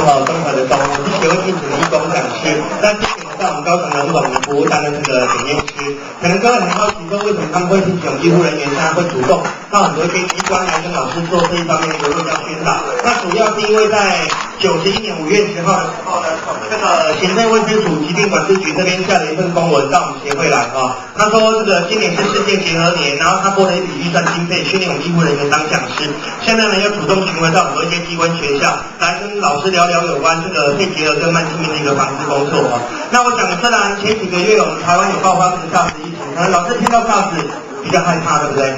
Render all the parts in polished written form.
中华的中，我是协会聘请的义工讲师。那今年在我们高雄荣总的服务担任这个检验师。可能各位很好奇说，为什么他们会聘请医护人员，现在会主动到很多一些机关来跟老师做这一方面的一个卫教宣导？那主要是因为在91年5月10号的时候呢，这个行政卫生署疾病管制局这边下了一份公文到我们协会来啊，他说这个今年是世界结合年，然后他拨了一笔预算经费训练我们医护人员当讲师，现在呢要主动巡回到很多一些机关学校来跟老师聊聊有关这个肺结核跟慢性病的一个防治工作啊。那我想虽然前几个月我们台湾有爆发这个 SARS 疫情，可能老师听到 SARS 比较害怕，对不对？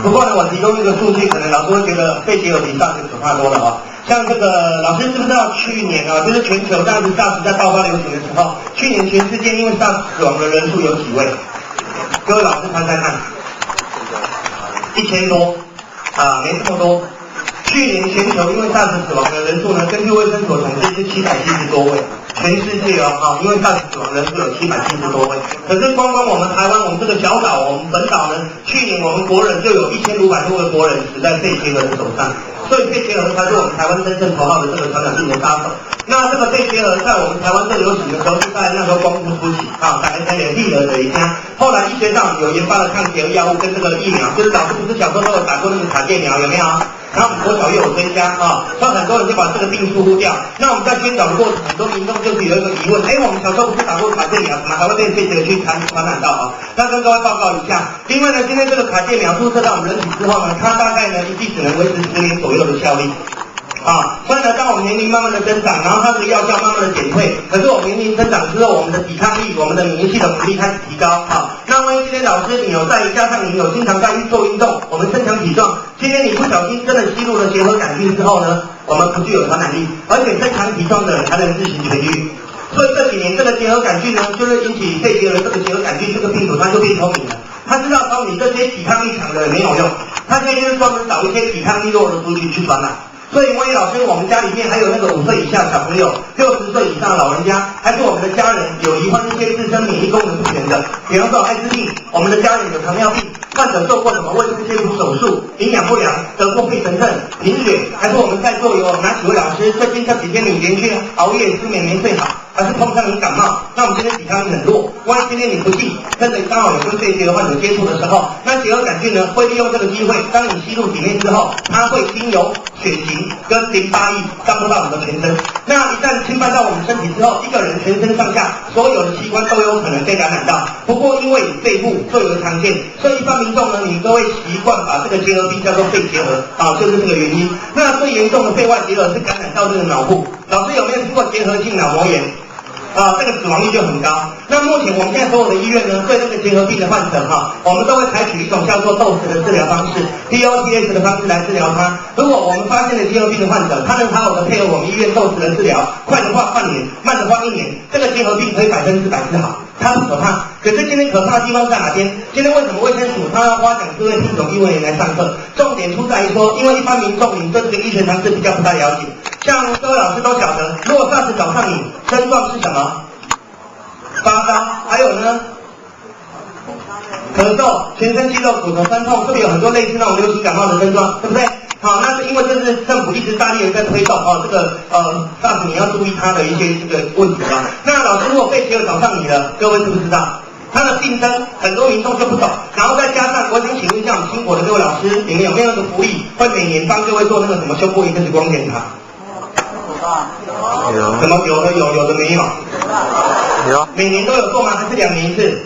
不过呢，我提供一个数据，可能老师会觉得肺结核比 SARS 可怕多了啊。像这个老师知不知道去年啊，就是全球当时 SARS 在爆发流行的时候，去年全世界因为 SARS 死亡的人数有几位？各位老师猜猜看，1000多没这么多。去年全球因为 SARS 死亡的人数呢，根据卫生所统计是770多位。全世界因为 SARS 死亡人数有770多位，可是光我们台湾，我们这个小岛，我们本岛呢，去年我们国人就有1500多个国人死在肺结核的手上，所以肺结核才是我们台湾真正头号的这个传染病的杀手。那这个肺结核在我们台湾最流行的时候是在那时候光复初期大概才2例的一家，后来医学上有研发了抗结核药物跟这个疫苗，就是老师不是小时候都有打过那个卡介苗有没有？然后我们国小又有追加所以很多人就把这个病疏忽掉。那我们在宣导的过程，很多民众就是有一个疑问，我们小时候不是打过卡介苗，怎么还会被肺结核去传染到那跟各位报告一下，因为呢，今天这个卡介苗注射到我们人体之后呢，它大概呢一剂只能维持10年左右的效力。所以呢，当我们年龄慢慢的增长，然后它这个药效慢慢的减退，可是我们年龄增长之后，我们的抵抗力、我们的免疫系统能力开始提高那万一今天老师你有加上你有经常在做运动，我们身强体壮，今天你不小心真的吸入了结核杆菌之后呢，我们不具有传染力，而且身强体壮的人才能自行痊愈。所以这几年这个结核杆菌呢，就是引起肺结核这个结核杆菌这个病毒，它就变聪明了。他知道说你这些抵抗力强的人没有用，他现在就是专门找一些抵抗力弱的族群去传染。所以万一老师我们家里面还有那个5岁以下小朋友、60岁以上的老人家，还是我们的家人有罹患一些自身免疫功能不全的，比方说艾滋病，我们的家人有糖尿病，患者做过什么胃部切除手术，营养不良，得过肺尘症、贫血，还是我们在座有哪几位老师最近这几天你连续熬夜失眠没睡好，还是碰上你感冒，那我们今天抵抗力很弱，万一今天你不幸真的刚好有跟肺结核患者接触的时候，那结核杆菌呢会利用这个机会，当你吸入体内之后，它会经由血型跟淋巴液散布到你的全身。那一旦侵犯到我们身体之后，一个人全身上下所有的器官都有可能被感染到。不过因为肺部最为常见，所以一般民众呢，你都会习惯把这个结核病叫做肺结核就是这个原因。那最严重的肺外结核是感染到这个脑部。老师有没有听过结核性脑膜炎？这个死亡率就很高。那目前我们现在所有的医院呢，对这个结核病的患者我们都会采取一种叫做豆豉的治疗方式 ，DOTS 的方式来治疗它。如果我们发现了结核病的患者，他能好好的配合我们医院豆豉的治疗，快的话半年，慢的话1年，这个结核病可以100%治好。它不可怕，可是今天可怕的地方在哪边？今天为什么卫生署他要花讲师会聘种医护人员来上课？重点出在于说，因为一般民众你对这个医学常识比较不太了解。像各位老师都晓得，如果SARS找上你，症状是什么？发烧，还有呢，咳嗽、全身肌肉骨头酸痛，是不是有很多类似那种流行感冒的症状，对不对？那是因为这是政府一直大力的在推动这个SARS你要注意它的一些这个问题那老师如果肺结核找上你了，各位知不知道？它的病症很多民众就不懂，然后再加上我想请问一下我们新国的各位老师，你们有没有那个福利，会每年帮各位做那个什么胸部1X光检查？有。什么有的有，有的没有？有。每年都有做吗？还是2年一次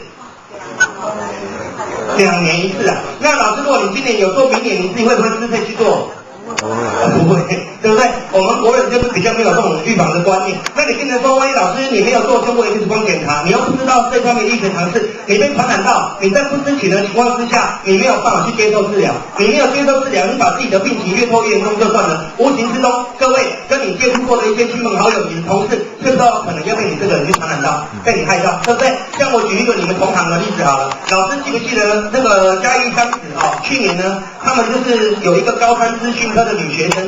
？2年一次那老师，如果你今年有做，明年你自己会不会自费去做？不会，对不对？我们国人就是比较没有这种预防的观念。那你跟人说，万一老师你没有做胸部1X光检查，你又不知道这方面医学常识，你被传染到，你在不知情的情况之下，你没有办法去接受治疗，你没有接受治疗，你把自己的病情越拖越严重就算了，无形之中，各位跟你接触过的一些亲朋好友、你的同事，是不是可能要被你这个人去传染到，被你害到，对不对？像我举一个你们同行的例子好了，老师记不记得那个嘉义3子去年呢，他们就是有一个高三资讯科的女学生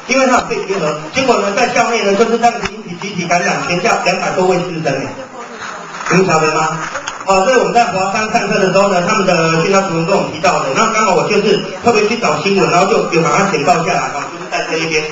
因为她有肺结核，结果呢在校内呢就是这样子引起集体感染，全校200多位师生你们晓得吗？这是我们在华山上课的时候呢，他们的训导主任跟我们提到的。那刚好我就是特别去找新闻，然后就有把它简报下来就是在这一边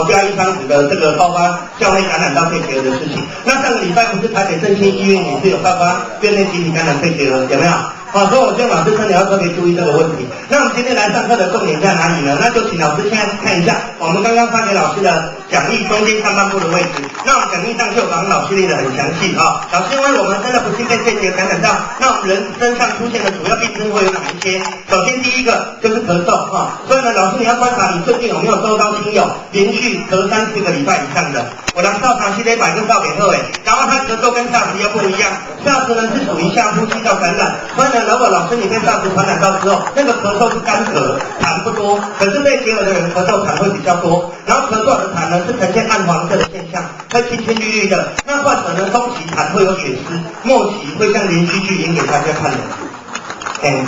嘉义商职的这个爆发校内感染到肺结核的事情。那上个礼拜不是台北振兴医院也是有爆发院内集体感染肺结核，有没有？所以我希望老师真的要特别注意这个问题。那我们今天来上课的重点在哪里呢？那就请老师现在看一下我们刚刚发给老师的讲义中间上半部的位置。那我们讲义上就把老师列得很详细老师，因为我们真的不幸被肺结核感染到，那我们人身上出现的主要病症会有哪一些？首先第一个就是咳嗽所以呢，老师你要观察你最近有没有收到亲友连续咳3-4个礼拜以上的。我人照长期得摆个照给后然后他咳嗽跟SARS又不一样，SARS呢是属于下呼吸道感染，所以呢，如果老师你被SARS传染到之后，那个咳嗽是干咳，痰不多，可是被结核的人咳嗽痰会比较多，然后咳出来的痰呢是呈现暗黄色的现象，会青青绿绿的。那患者呢，中期痰会有血丝，末期会像连续剧演给大家看的。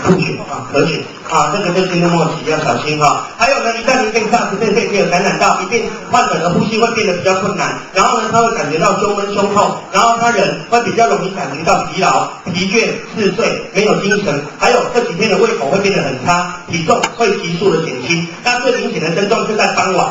吐血咳血这个就是末期要小心还有呢，一旦您被SARS被肺结核感染到，一定患者的呼吸会变得比较困难，然后呢，他会感觉到胸闷胸痛，然后他人会比较容易感觉到疲劳、疲倦、嗜睡、没有精神，还有这几天的胃口会变得很差，体重会急速的减轻。那最明显的症状是在傍晚。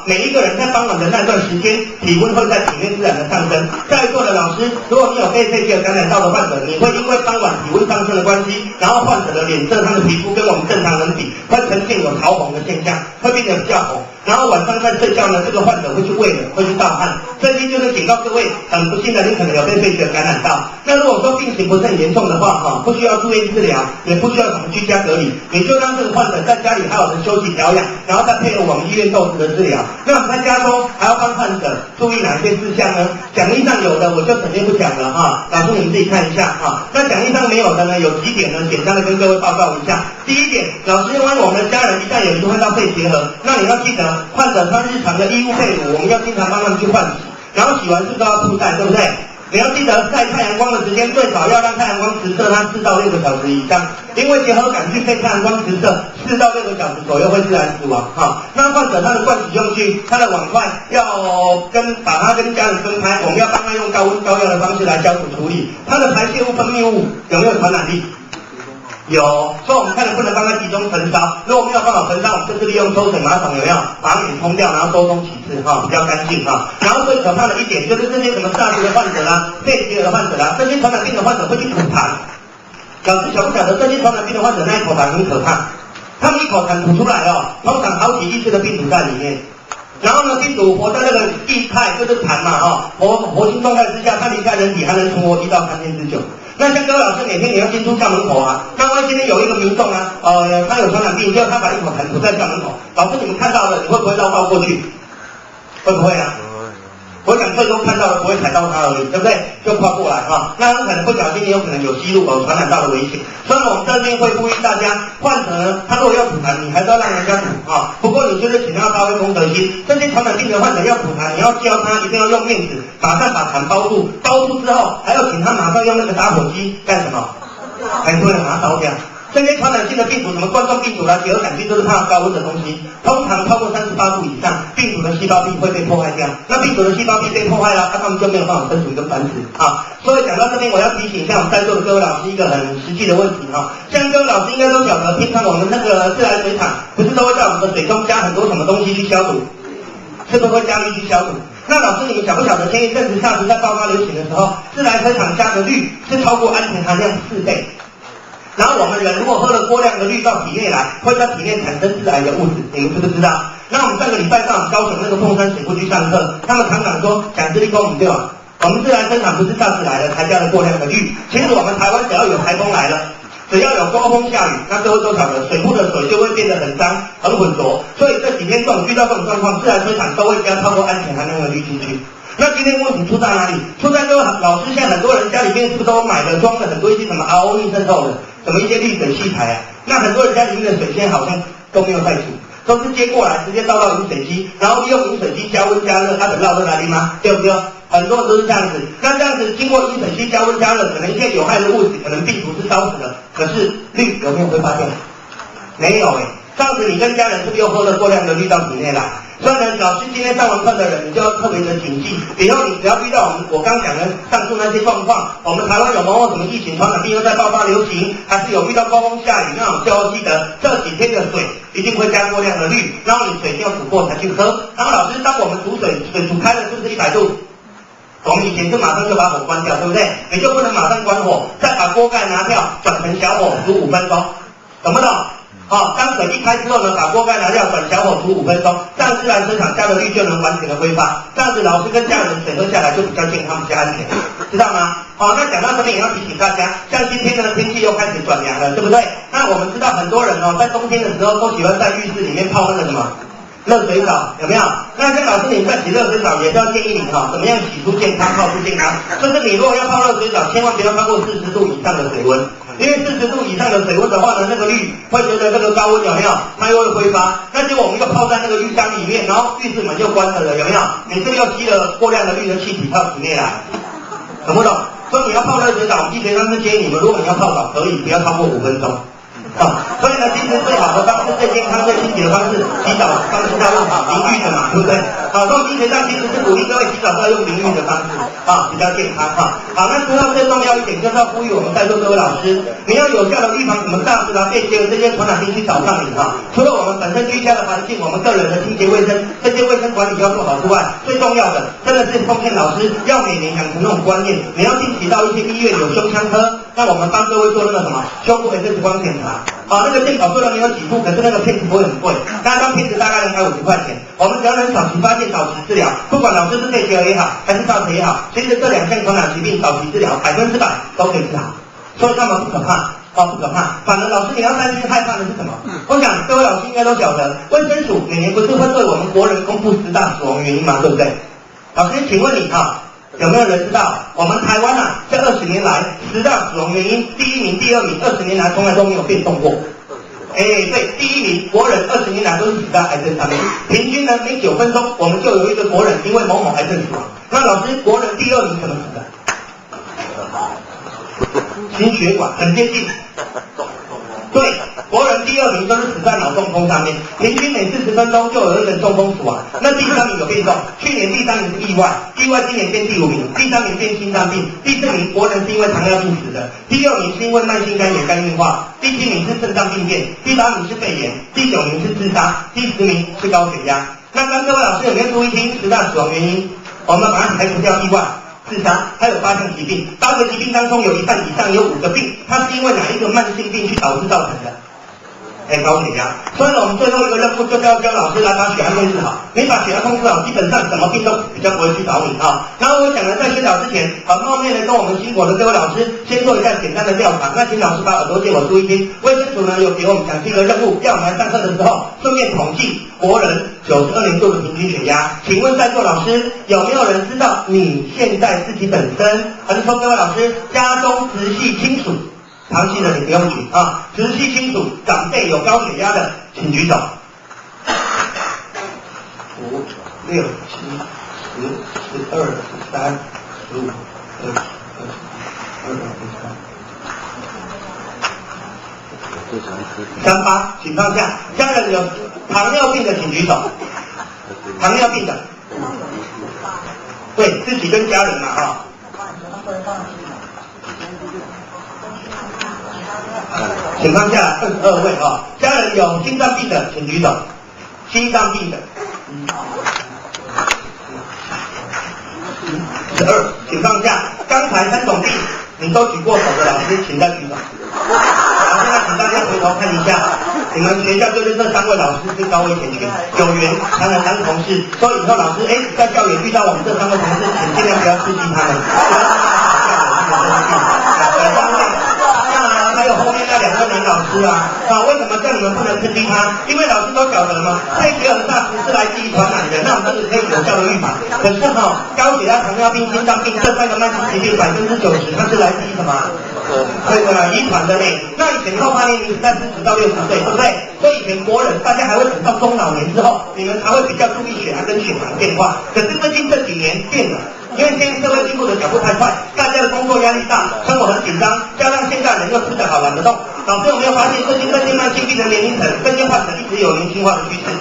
每一个人在傍晚的那段时间，体温会在体内自然的上升。在座的老师，如果你有被肺结核感染到的患者，你会因为傍晚体温上升的关系，然后患者的脸色，他的皮肤跟我们正常人比，会呈现有潮红的现象，会变得比较红。然后晚上在睡觉呢，这个患者会去畏冷，会去盗汗。这些就是警告各位，很不幸的，你可能有被肺结核感染到。那如果说病情不是很严重的话，不需要住院治疗，也不需要什么居家隔离，你就让这个患者在家里好好的休息调养，然后再配合我们医院豆子的治疗。那我们在家中还要帮患者注意哪些事项呢？讲义上有的我就肯定不讲了老师你们自己看一下那讲义上没有的呢，有几点呢，简单的跟各位报告一下。第一点，老师因为我们的家人一旦有一患到肺结核，那你要记得患者他日常的衣物被褥，我们要经常帮他们去换洗，然后洗完是都要铺晒，对不对？你要记得晒太阳光的时间最少要让太阳光直射它4到6个小时以上，因为结核杆菌被太阳光直射4到6个小时左右会自然死亡那患者他的盥洗用具，他的碗筷要把它跟家人分开，我们要帮他用高温高压的方式来消毒处理。他的排泄物分泌物有没有传染力？有，所以我们看能不能帮他集中焚烧。如果没有办法焚烧，我们就是利用抽水马桶有没有把它给冲掉，然后周中几次比较干净然后最可怕的一点就是这些什么SARS的患者啦、肺结核的患者啦，这些传染病的患者会去吐痰。老师晓不晓得这些传染病的患者那一口痰很可怕？他们一口痰吐出来通常好几亿只的病毒在里面。然后呢，病毒活在那个液态，就是痰嘛活性状态之下，它离开人体还能存活1到3天之久。那像各位老师每天你要进出校门口那万一今天有一个民众他有传染病，结果他把一口痰吐在校门口，老师你们看到了，你会不会绕道过去？会不会我想最终看到的不会踩到他而已，对不对？就跨过来那很可能不小心也有可能有吸入传染到的危险。所以我们这边会呼吁大家，患者呢，他如果要吐痰，你还是要让人家吐不过你就是请他发挥公德心，这些传染病的患者要吐痰，你要教他一定要用面纸马上把痰包住，包住之后还要请他马上用那个打火机干什么？很多人把它烧掉。这些传染性的病毒，什么冠状病毒啦、结核杆菌，都是怕高温的东西。通常超过38度以上，病毒的细胞壁会被破坏掉。那病毒的细胞壁被破坏了，它们就没有办法生存跟繁殖所以讲到这边，我要提醒一下我们在座的各位老师一个很实际的问题像各位老师应该都晓得，平常我们那个自来水厂不是都会在我们的水中加很多什么东西去消毒，是不是会加氯去消毒？那老师你们晓不晓得，前一阵子SARS在爆发流行的时候，自来水厂加的氯是超过安全含量4倍。然后我们人如果喝了过量的氯到体内来，会在体内产生致癌的物质，你们知不知道？那我们上个礼拜到我们高雄那个凤山水库去上课，他们厂长说讲这力跟我们对吧？我们自来水厂不是SARS来的才加了过量的氯，其实我们台湾只要有台风来了，只要有刮风下雨，那各位都晓得水库的水就会变得很脏、很浑浊，所以这几天遇到这种状况，自来水厂都会加超过安全含量的氯进去。那今天问题出在哪里？出在各位老师现在很多人家里面是不是都买了装了很多一些什么 RO 逆渗透的，什么一些滤水器材那很多人家里面的水现在好像都没有在煮，都是接过来直接倒到饮水机，然后利用饮水机加温加热，它的绕热来的吗？对不对？很多人都是这样子。那这样子经过饮水机加温加热，可能一些有害的物质，可能病毒是烧死的，可是氯有没有挥发掉？没有上次你跟家人是不是又喝了过量的氯到体内来？所以呢，老师今天上完课的人，你就要特别的谨记，以后你只要遇到我刚讲的上述那些状况，我们台湾有某某什么疫情传染病又在爆发流行，还是有遇到刮风下雨那种，就要记得这几天的水一定会加过量的氯，然后你水一定要煮过才去喝。然后老师，当我们煮水煮开了是不是100度？我们以前就马上就把火关掉，对不对？你就不能马上关火，再把锅盖拿掉，转成小火煮5分钟，懂不懂？当水一开之后呢，把锅盖拿掉，转小火煮5分钟，这样自然生产下的氯就能完全的挥发。这样子老师跟家人水喝下来就比较健康，比较安全，知道吗？那讲到这边也要提醒大家，像今天的天气又开始转凉了，对不对？那我们知道很多人在冬天的时候都喜欢在浴室里面泡那个什么热水澡，有没有？那跟老师你在洗热水澡也是要建议你怎么样洗出健康，泡出健康。就是你如果要泡热水澡，千万不要超过40度以上的水温。因为40度以上的水温的话呢，那个氯会随着这个高温有没有？它又会挥发。那结果我们又泡在那个浴缸里面，然后浴室门就关着了，有没有？你是不是又吸了过量的氯的气体到体内来？懂不懂？所以你要泡热水澡，医学上是建议你们，如果你要泡澡，可以不要超过5分钟。所以呢，其实最好的方式、最健康、最清洁的方式，洗澡方式要用淋浴的嘛，对不对？所以医学上其实是鼓励各位洗澡都要用淋浴的方式，比较健康好，那之后最重要一点就是要呼吁我们在座各位老师，你要有效的预防什么SARS疥疾这些传染病去找上你除了我们本身居家的环境，我们个人的清洁卫生，这些卫生管理要做好之外，最重要的真的是奉劝老师要每年养成那种观念，你要定期到一些医院有胸腔科，那我们帮各位做那个什么胸部 X 光检查。那个健保虽然没有给付，可是那个片子不会很贵，那张片子大概250块钱。我们只要能早期发现、早期治疗，不管老师是肺结核也好，还是SARS也好，其实这2项传染疾病早期治疗100%都可以治好，所以他们不可怕。不可怕，反而老师你要担心害怕的是什么？我想各位老师应该都晓得，卫生署每年不是会对我们国人公布10大死亡原因吗？对不对？老师，请问你有没有人知道我们台湾这20年来10大死亡原因，第1名、第2名20年来从来都没有变动过。对，第1名国人20年来都是死在癌症上面，平均呢每9分钟我们就有一个国人因为某某癌症死亡。那老师，国人第2名怎么死的？心血管，很接近。对，国人第2名都是死在脑中风上面，平均每40分钟就有一人中风死亡。那第3名有变动，去年第3名是意外，今年变第5名，第3名变心脏病，第4名国人是因为糖尿病死的，第6名是因为慢性肝炎肝硬化，第7名是肾脏病变，第8名是肺炎，第9名是自杀，第10名是高血压。那刚各位老师有没有注意听10大死亡原因？我们把它排除掉意外、自杀，还有8项疾病，8个疾病当中有1半以上有5个病，它是因为哪一个慢性病去导致造成的？高血压。所以呢，我们最后一个任务就是要教老师来把血压控制好。你把血压控制好，基本上什么病都比较不会去找你然后我想呢，在宣导之前，冒昧的跟我们辛苦的各位老师先做一下简单的调查。那请老师把耳朵借我注意听。卫生署呢有给我们详细的任务，要我们来上课的时候顺便统计国人92年度的平均血压。请问在座老师有没有人知道你现在自己本身，还是说各位老师家中直系亲属？长期的你不用举直系亲属长辈有高血压的，请举手。5、6、7、10、12、13、15、20、28，请放下。家人有糖尿病的请举手。糖尿病的，对自己跟家人嘛请放下22位家人有心脏病的请举手。心脏病的12，请放下。刚才3种病你都举过手的老师，请再举手。好，现在请大家回头看一下，你们学校就是这3位老师是高危险群，有缘才能当同事。所以以后老师在校园遇到我们这3位同事，请尽量不要刺激他们，不要让他们校园有这个病。还有后面那2位男老师为什么叫你们不能刺激他？因为老师都晓得嘛，肺结核SARS是来自于传染的，那我们是可以有效的预防。可是高血压、糖尿病、心脏病这3个慢性疾病90%它是来自于什么？这个遗传的呢。那以前后发年龄是在40到60岁，对不对？所以以前国人大家还会等到中老年之后，你们才会比较注意血压跟血糖的变化。可是最近这几年变了。因为现在社会进步的脚步太快，大家的工作压力大，生活很紧张，加上现在人又吃得好懒得动，老师有没有发现最近这些慢性病的年龄层、这些患者一直有年轻化的趋势？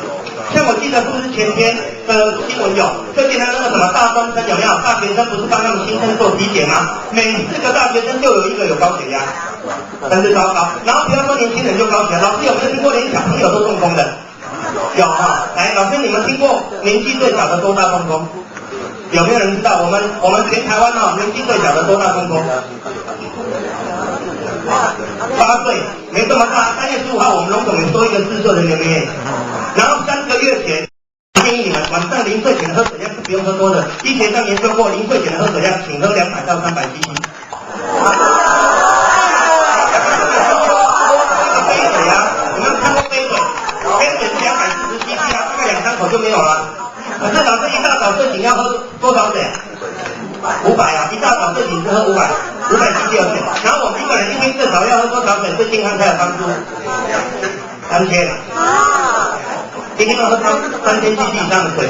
像我记得是不是前天的新闻有，最近的那个什么大专生有没有？大学生不是帮他们新生做体检吗？每4个大学生就有1个有高血压，真是糟糕。然后不要说年轻人就高血压，老师有没有听过连小朋友都中风的？有哈，来，老师你们听过年纪最小的多大中风？有没有人知道？我们全台湾年纪最小的多大中风？8岁，没这么大。3月15号我们龙总也说一个4岁的年龄，然后3个月前建议你们晚上临睡前的喝水量是不用喝多的，医学上研究过，临睡前的喝水量请喝200到300 cc。杯水啊，有没有看过杯水？杯水是240 cc 啊，大概2-3口就没有了。可是老师一大早睡醒要喝多少水？500啊，一大早睡醒是喝500 cc 的水。然后我们一个人一天最少要喝多少水对健康才有帮助？3000。一天要喝3000 cc 以上的水，这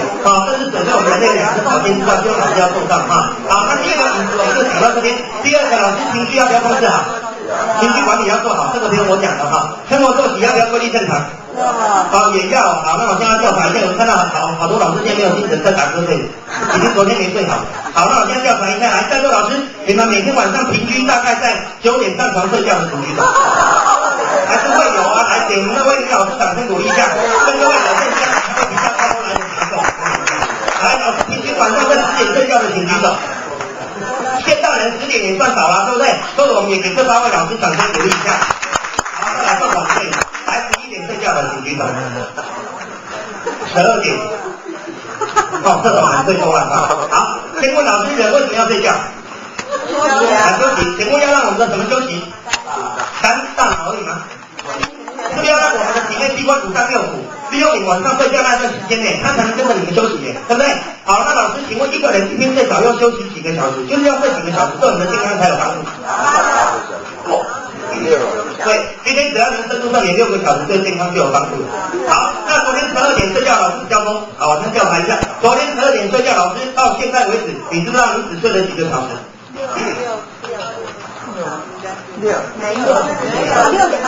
是水对我们人类2次保健之道，希望老师要做上哈。好，那第二个饮食我们就讲到这边。第二个，老师情绪要不要控制好？情绪管理要做好，这个不用我讲的哈。生活作息要不要规律正常？也要。好，那我现在调查一下，我看到好多老师现在没有精神，在打瞌睡，已经昨天没睡好。好，那我现在调查一下，来，在座老师，你们每天晚上平均大概在9点上床睡觉的频率的？还是会有啊？来，给我们的魏老师掌声鼓励一下，跟各位老师一样，会比较高来的举手。来，老师平均晚上在10点睡觉的请举手。现代人10点也算少了，对不对？所以我们也给这8位老师掌声鼓励一下。好，再来更晚睡，来11点睡觉的请举手。12点，这种人最多了啊。好，先问老师，人为什么要睡觉？来休息。请问要让我们的什么休息？大脑而已吗？是不是要让我们的体内器官5脏6腑利用你晚上睡觉那段时间内，它才能跟着你们休息耶，对不对？好，那老师，请问一个人一天最少要休息几个小时？就是要睡几个小时，对我们的健康才有帮助。对，一天只要能深度睡眠6个小时，对健康就有帮助。好，那昨天12点睡觉，老师交通，好，我先调查一下，昨天12点睡觉，老师到现在为止，你知不知道你只睡了几个小时？6点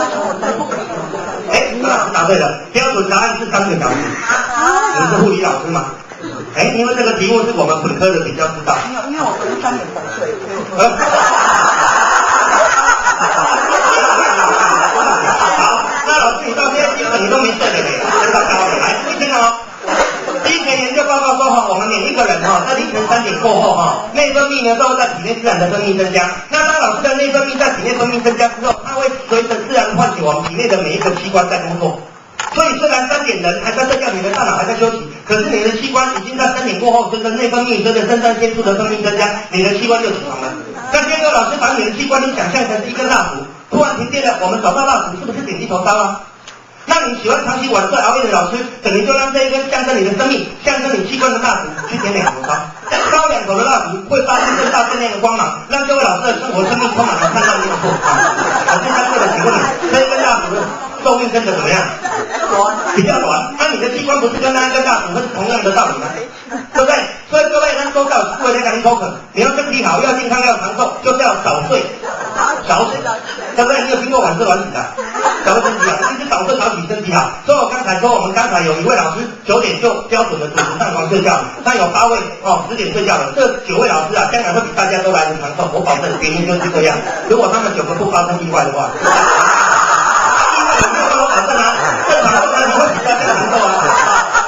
老师答对了，标准答案是3个小时。你是护理老师吗？因为这个题目是我们本科的比较知道。因为我昨天3点才睡。好，那老师你到现在基本你都没睡的嘞，很糟糕的。来，注意听哦。医学研究报告说我们每一个人在凌晨3点过后内分泌呢都会在体内自然的分泌增加。那当老师的内分泌在体内分泌增加之后，它会随着自然唤醒我们体内的每一个器官在工作。所以虽然3点人还在睡觉，你的大脑还在休息，可是你的器官已经在3点过后，随着内分泌、随着肾上腺素的分泌增加，你的器官就起床了。那今天老师把你的器官都想象成是一根蜡烛，突然停电了，我们找到蜡烛是不是点滴头烧啊？那你喜欢长期晚睡熬夜的老师，等于就让这一根象征你的生命、象征你器官的蜡烛去点2头烧，烧2头的蜡烛会发出更大更亮的光芒，让各位老师的生活生命充满了灿烂没有错老师相对的请问你，这一根蜡烛的寿命真的怎么样？比较短。那你的器官不是跟那一根蜡烛是同样的道理吗？对不对？所以各位能说到各位在赶紧口渴，你要身体好，要健康，要长寿，就是要早睡，早起，对不对？你有听过晚睡晚起的？早身体好，一直早睡早起身体好。所以我刚才说，我们刚才有一位老师9点就标准的准时上床睡觉，那有8位10点睡觉了。这9位老师将来会比大家都来得长寿，我保证，原因就是这样。如果他们9个不发生意外的话，意外有没有跟我保证啊？正常的你会比较更长寿啊。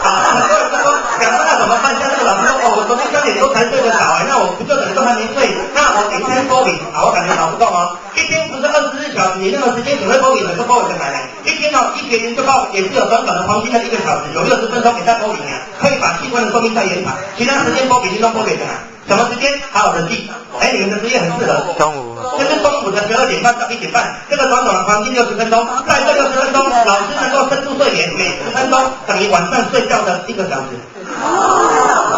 很多人就说，讲这个怎么办？像那个老师说，我昨天9点多才睡得着那我不就等于都还没睡？那我每天多领，我感觉搞不动一天不是24小时，你那个时间只会多领很多多领的来一天医学研究报也是有短短的黄金的1个小时，有60分钟给他多领可以把器官的寿命再延长，其他时间多给运动多给什么时间？好好的记。你们的职业很适合。中午。就是中午的12点半到1点半，这个短短的黄金60分钟，在这60分钟，老师能够深度睡眠，每10分钟等于晚上睡觉的1个小时。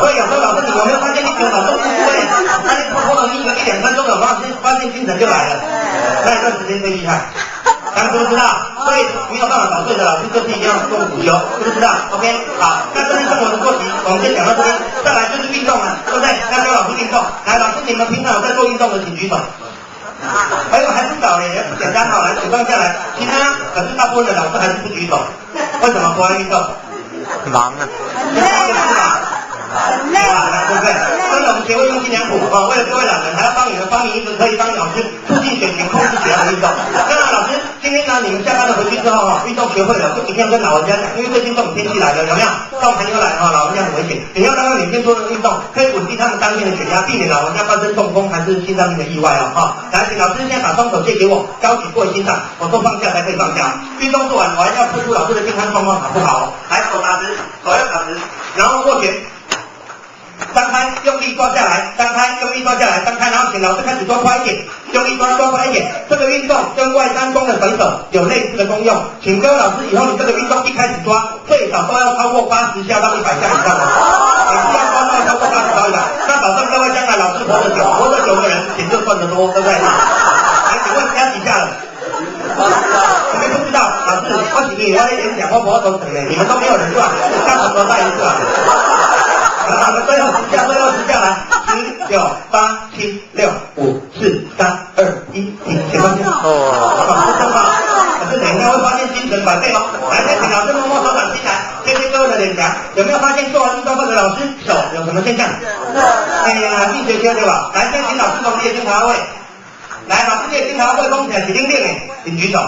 所以有时候老师，你有没有发现你久早都不睡？那你拖了你1、2分钟的发现精神就来了，那一段时间最厉害。知不知道？所以没有办法早睡的老师就是一定要做午休，知不知道 ？OK， 好，那这是生活的作息，我们先讲到这边，再来就是运动了，对不对？要教老师运动，来，老师你们平常有在做运动的，请举手。还不少嘞，也不简单好，来举棒下来。其他可是大部分的老师还是不举手，为什么不爱运动？忙啊，很累啊，对不对？真的，我们协会用心良苦啊，为了各位老人，还要帮你们发明一个可以帮老师促进血型、控制血压的运动。那老师，今天呢，你们下班了回去之后哈，运动学会了，就一定要跟老人家讲，因为最近这种天气来了，有没有？这种寒流来哈，老人家很危险。你要让他每天做的运动，可以稳定他们当天的血压，避免老人家发生中风还是心脏病的意外哦哈。来，请老师现在把双手借给我，高举过心脏，我说放下才可以放下。运动做完，我还要测出老师的健康状况好不好？来，手打直，手要打直，然后握拳。张开，用力抓下来，张开，用力抓下来，张开，然后请老师开始抓快一点，用力抓快一点。这个运动跟外三弓的回手有类似的功用，请各位老师以后你这个运动一开始抓，最少都要超过80下到100下以上的，每次要抓到超过80到100，那保证各位将来老师活得久的人钱就赚得多，对不对？来，请问加几下了？你们不知道，老师，我请你来演讲，我不都成了，你们都没有人赚，干什么再一次啊？好了，最后10下，来，10、9、8、7、6、5、4、3、2、1，请放下。真好，可是等一下会发现精神百倍哦。来，再请老师摸手掌心来，贴贴各位的脸颊，有没有发现做完运动后的老师手有什么现象？哎呀，一学对吧？来，先请老师从列经茶位。来，老师列经茶位封起来，起定定哎，请举手。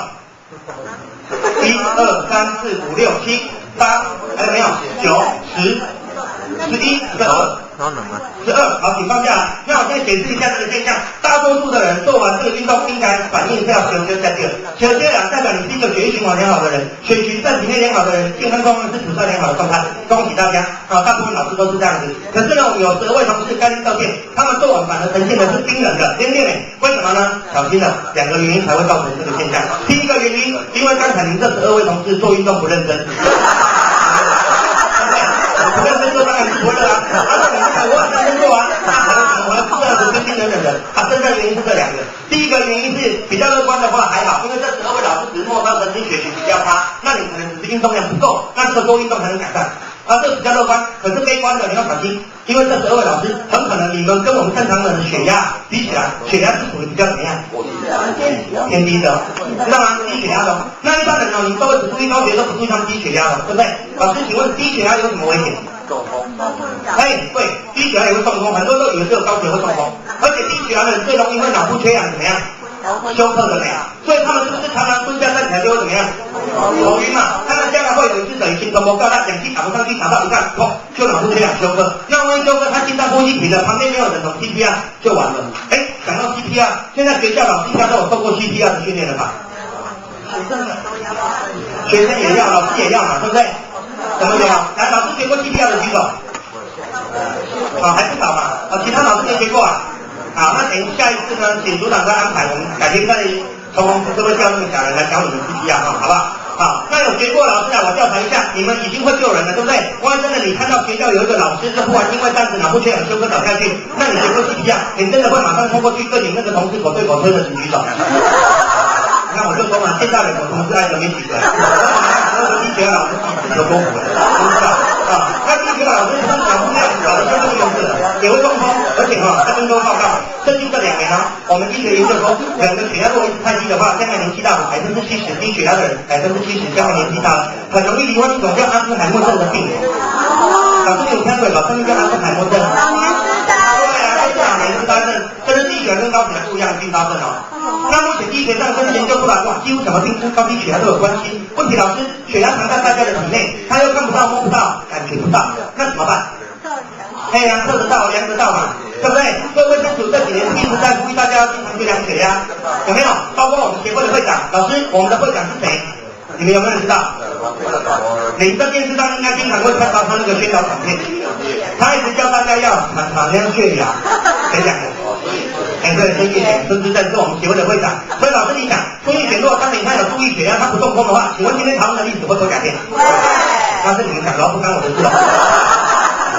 1、2、3、4、5、6、7、8，还有没有？9、10。11、12，好，请放下来。那我现在解释一下这个现象。大多数的人做完这个运动，应该反应是要休下去了。休代表你是一个血液循环良好的人，血循在体内良好的人，健康状况是处在良好的状态。恭喜大家！啊，大部分老师都是这样子。可是呢，我们有12位同事该道歉，他们做完反而呈现的是冰冷的、冰冷。为什么呢？小心了，2个原因才会造成这个现象。第一个原因，因为刚才您这12位同事做运动不认真。不认真做当然是不会的啊！而且你看我很认真做完，我还不这样子冰冰冷冷的。真正原因是这2个。第一个原因是比较乐观的话还好，因为这12位老师只是末梢神经血循比较差，那你可能只是运动量不够，那这个多运动才能改善。这个比较乐观，可是悲观的你要小心，因为这12位老师很可能你们跟我们正常人的血压比起来，血压是属于比较怎么样？偏低的，知道吗？低血压的。那一般人呢，你们都会只注意高血压，都不注意他们低血压的，对不对？老师，请问低血压有什么危险？中风。对，低血压也会中风，很多人都以为只有高血压会中风，而且低血压的人最容易会脑部缺氧，怎么样？休克的没有，所以他们是不是常常蹲下站起来就会怎么样？头晕嘛。他们将来会有一次等于心头毛高，他氧气打不上去，打到一半，砰，就脑部缺氧休克。那万一休克，他心脏呼吸停了，旁边没有人懂 CPR 就完了。讲到 CPR， 现在学校老师应该都有受过 CPR 的训练了吧？学生也要，老师也要嘛，对不对？怎么有？来，老师学过 CPR 的举手。还不少嘛。其他老师没学过啊。好，那等下一次呢，请组长再安排，我们改天再从各位教那么小人来教你们 CPR 好不好？好，那有学过老师啊，我调查一下，你们已经会救人了，对不对？万一真的你看到学校有一个老师是忽然因为这样子脑部缺氧休克倒下去，那你学过 CPR， 你真的会马上冲过去对你那个同事口对口推的，请举手。那我就说嘛，现在的我同事爱都没几个，低血压老师自己都多苦了，知不知道？那低血压老师是脑部这样子搞的，就是这个事了，也会中风，而且在跟各位报告，最近这2年我们医学研究说，人的血压如果一直太低的话，将来年纪大了70%低血压的人70%将来年纪大了，很容易罹患一种叫阿兹海默症的病。老师你有听过吧？什么叫阿兹海默症？老年痴呆。对啊，就是老年痴呆症，这是低血压跟高血压不一样的并发症那目前医学上真的研究出来，哇，几乎什么病跟高低血压都有关系。问题老师，血压藏在大家的体内，他又看不到、摸不到、感觉不到，那怎么办？测得到、量得到嘛，对不对？所以卫生署这几年一直在呼吁大家要经常去量血压，有没有？包括我们协会的会长，老师，我们的会长是谁？你们有没有人知道？你在电视上应该经常会看到他那个宣导影片，他一直教大家要常量血压，谁讲的？对，孙玉璇，孙之正是我们协会的会长。所以老师你想，孙玉璇如果当年他有注意血压，他不中风的话，请问今天台湾的历史会不会改变？那是你们讲的，不干我的事了。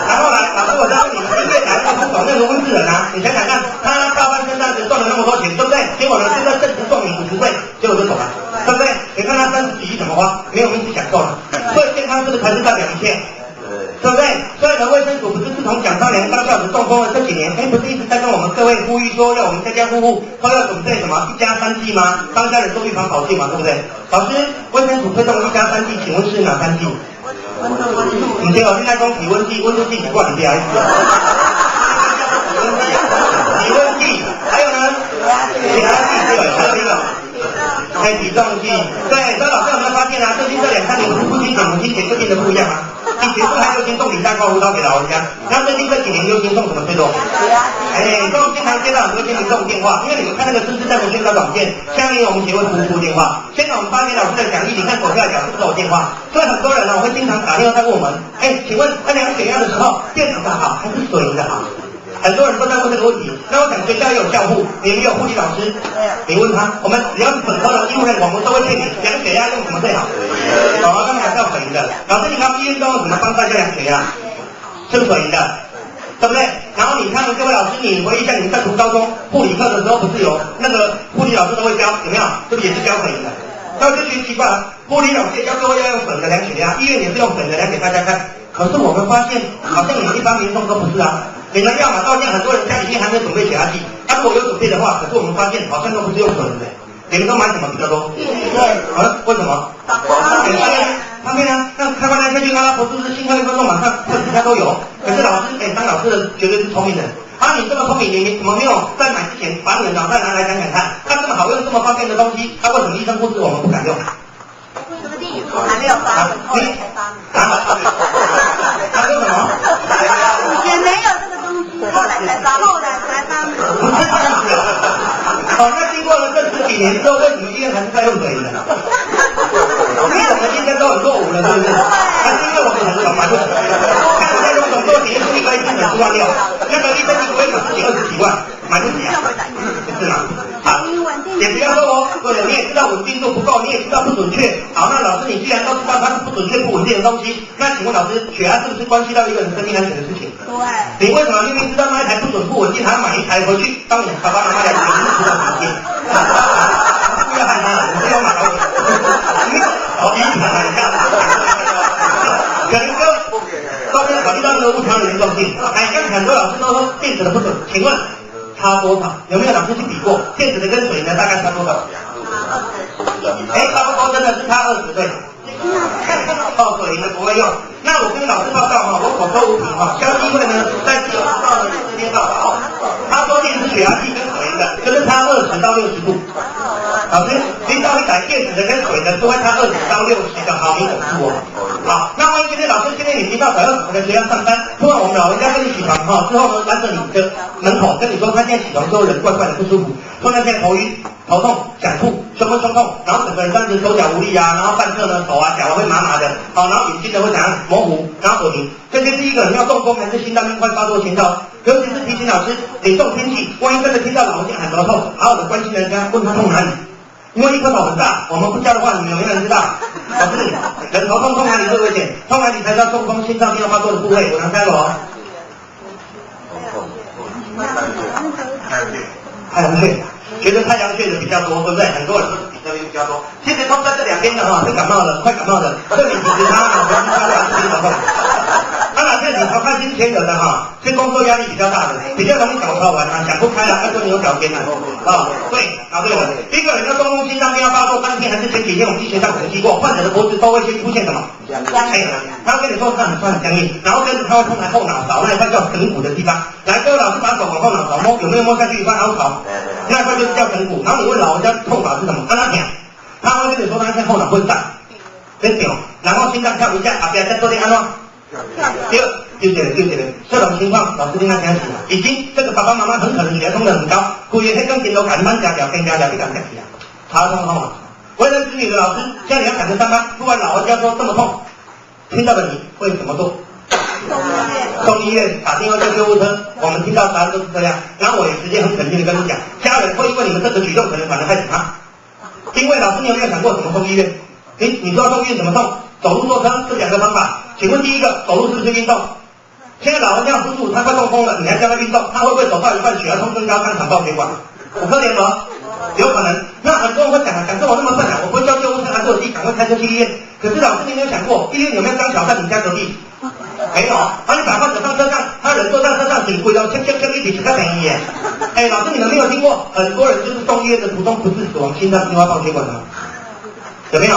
然后来，老师我再问你们，越南那个广那个温世仁啊，你想想看，他大半身这样子赚了那么多钱，对不对？结果呢，现在正值壮年50岁，结果就走了，对不对？你看他30几亿怎么花，没有名字享受了。所以健康这个才是代表一切。对不对？所以呢，卫生署不是自从蒋少年当教子中风了这几年，不是一直在跟我们各位呼吁说，要我们家家户户都要准备什么1家3剂吗？帮家人做预防保健嘛，对不对？老师，卫生署推动1家3剂，请问是哪3剂？唔对哦，现在讲体温计，温度计是挂你家的。体温计，还有呢？血压计，对吧？还有这个。还体重计，对，所以老师有没有发现啊？最近这2、3年父亲节、母亲节就变得不一样啊。以前是还流行送礼蛋糕、舞蹈给老人家，然后最近这几年流行送什么最多？所以我们经常接到很多些民众电话，因为你们看那个知识在文宣的软件，下面我们协会出电话。现在我们8年老师的讲义，你看左下角是不是有电话？所以很多人呢，我会经常打电话在问我们，请问在量血压的时候，电子的好还是水银的好？很多人都在问这个问题，那我想学校也有教护，也有护理老师，你问他，我们只要是本科的医护人员，我们都会劝你量血压用什么最好？当然还是要水银的。老师，你看医院都有什么方法叫量血压？是水银的，对不对？然后你看各位老师，你回忆一下，你们在读高中护理课的时候，不是有那个护理老师都会教，有没有？这不也是教水银的？那我就觉得奇怪了，护理老师教各位要用水的量血压，医院也是用水的量给大家看。可是我们发现，好像你们一般民众都不是啊。你们要嘛，到现在很多人家里面还没有准备血压计，如果有准备的话，可是我们发现好像都不是用水的。你们都买什么比较多？为什么？方便啊，那开关来下去，阿拉伯是不是心跳1分钟马上几家都有？可是老师，当老师的绝对是聪明人。你这么聪明，你怎么没有在买之前把你的脑袋拿来想想看？它这么好用，这么方便的东西，为什么医生护士我们不敢用？这个电影还没有发明，后来才发明。他说什么？也没有这个东西，后来才发明。那经过了这10几年之后，为什么医院还是在用水银的？因为我们今天都很落伍了，是不是？还是因为我们很少买不起。看我在用手做节目，一个医生10万6，那个医生一个月10几20几万，买不起啊，是吗？好，也不要说哦，你也知道稳定度不够，你也知道不准确。好，那老师你既然都知道它是不准确、不稳定的东西，那请问老师，血压是不是关系到一个人生命安全的事情？对。你为什么明明知道那一台不准、不稳定，还要买一台回去帮你爸爸妈妈来检查知道稳定？不要害怕，我们要买保险。好，第一台买一下。可能都没有考虑到那个误差的严重性。刚才很多老师都说电子的不准，请问？差多少？有没有老师去比过？电子的跟水的大概差多少？差不多，真的是差20对。水银的不会用。那我跟老师报告我口说无凭消基会呢在4月4号的这边报道他说电子血压计跟水银的就是差20到60度。老师听到一台电子的跟水的都会差20到60的毫米汞柱哦。好，那万一今天老师今天你听到120的学校上班，突然我们老人家跟你起床之后呢，拦着你的门口跟你说他现在起床之后人怪怪的不舒服，突然现在头晕、头痛、想吐、胸闷、胸痛，然后整个人这样子手脚无力啊，然后半侧呢手啊脚会麻麻的，然后眼睛呢会怎样模糊，然后耳鸣，这些是一个人要中风还是心脏病快发作的前兆。尤其是提醒老师，你这种天气，万一真的听到老人家喊头痛，好好的关心人家，问他痛哪里。因为一颗头很大，我们不教的话，你们有没有人知道？老师，人头痛哪里最危险？痛哪里才叫中风、心脏病要发作的部位？我能猜了太阳穴，觉得太阳穴的比较多，对不对？很多人都比这边比较多。其实痛在这2边的是感冒的，快感冒的，这里其实他是头痛。当然这里头看心前惹的是工作压力比较大的，比较容易搞超完想不开了，爱做牛角尖对，对了，一个人要中风、心脏病要发作当天还是前几天，我们医学上统计过，患者的脖子都会先出现什么？他会跟你说他很酸很僵硬，然后跟着他会痛在后脑勺那一块叫枕骨的地方。来，各位老师把手往后脑勺摸，有没有摸下去一块凹槽？那一块就是叫枕骨。然后你问老人家痛法是什么？跟他讲，他会跟你说他现在后脑会胀，很屌，然后心脏跳一下，不要再做点安乐。第二，就这个，这种情况老师跟他讲起了，已经这个爸爸妈妈很可能血压冲得很高，故意黑跟镜头赶慢加跟加你敢讲起啊，查通嘛。为人子女的老师，家里要赶着上班，突然老人家说这么痛，听到的你会怎么做？送医院，打电话叫救护车。我们听到答案都是这样，然后我也直接很肯定的跟你讲，家人会因为你们这个举动可能反而开始怕。因为老师，你有没有想过怎么送医院？你说送医院怎么送？走路坐车这2个方法。请问第一个，走路是不是运动？现在老人家叔叔他快中风了，你还叫他运动，他会不会走到一半血压冲升高，当场爆血管？5颗联合，有可能。那很多人会讲说我那么笨我不会叫救护车，还是我自己赶快开车去医院。可是老师，你有没有想过，医院有没有张小在你家隔壁？没有。你把患者上车上，他人坐在车上，挺贵的，一起去看便宜耶。老师，你们没有听过，很多人就是送医院的途中不治死亡，心脏病发爆血管的吗？有没有？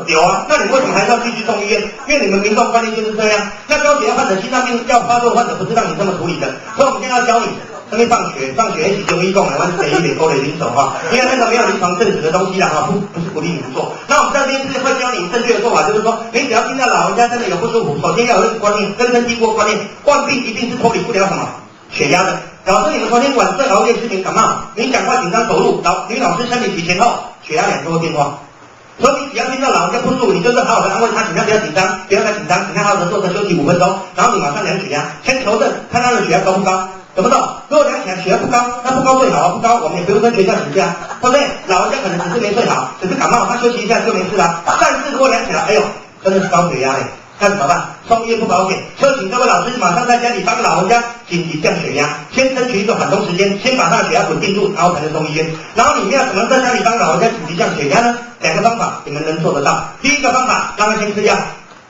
有啊，那你为什么还是要继续送医院？因为你们民众观念就是这样。那高血压患者、心脏病要发作患者不是让你这么处理的，所以我们现在要教你。这边上学一起中医共来，完全一点勾的临手哈，因为那个没有临床证实的东西啦哈，不是鼓励你们做。那我们这边是会教你正确的做法，就是说，你只要听到老人家真的有不舒服，首先要有一个观念，根深蒂固观念，患病一定是脱离不了什么血压的。老师，你们昨天晚上熬夜失眠感冒，你讲话紧张走路，女老师生理期前后血压2多变化。所以你只要听到老人家不舒服，你就是好好的安慰他，请他不要紧张，不要太紧张，请他好好的坐着休息5分钟，然后你马上量血压，先求证看他的血压高不高。懂不懂？如果量起来血压不高，那不高最好啊，不高我们也不用跟学校请假，对不对？老人家可能只是没睡好，只是感冒，他休息一下就没事了。但是如果量起来，哎呦，真的是高血压嘞，那怎么办？送医院不保险，所以请各位老师马上在家里帮老人家紧急降血压，先争取一个缓冲时间，先把他的血压稳定住，然后才能送医院。然后你们要怎么在家里帮老人家紧急降血压呢？2个方法你们能做得到。第一个方法，让他先吃药。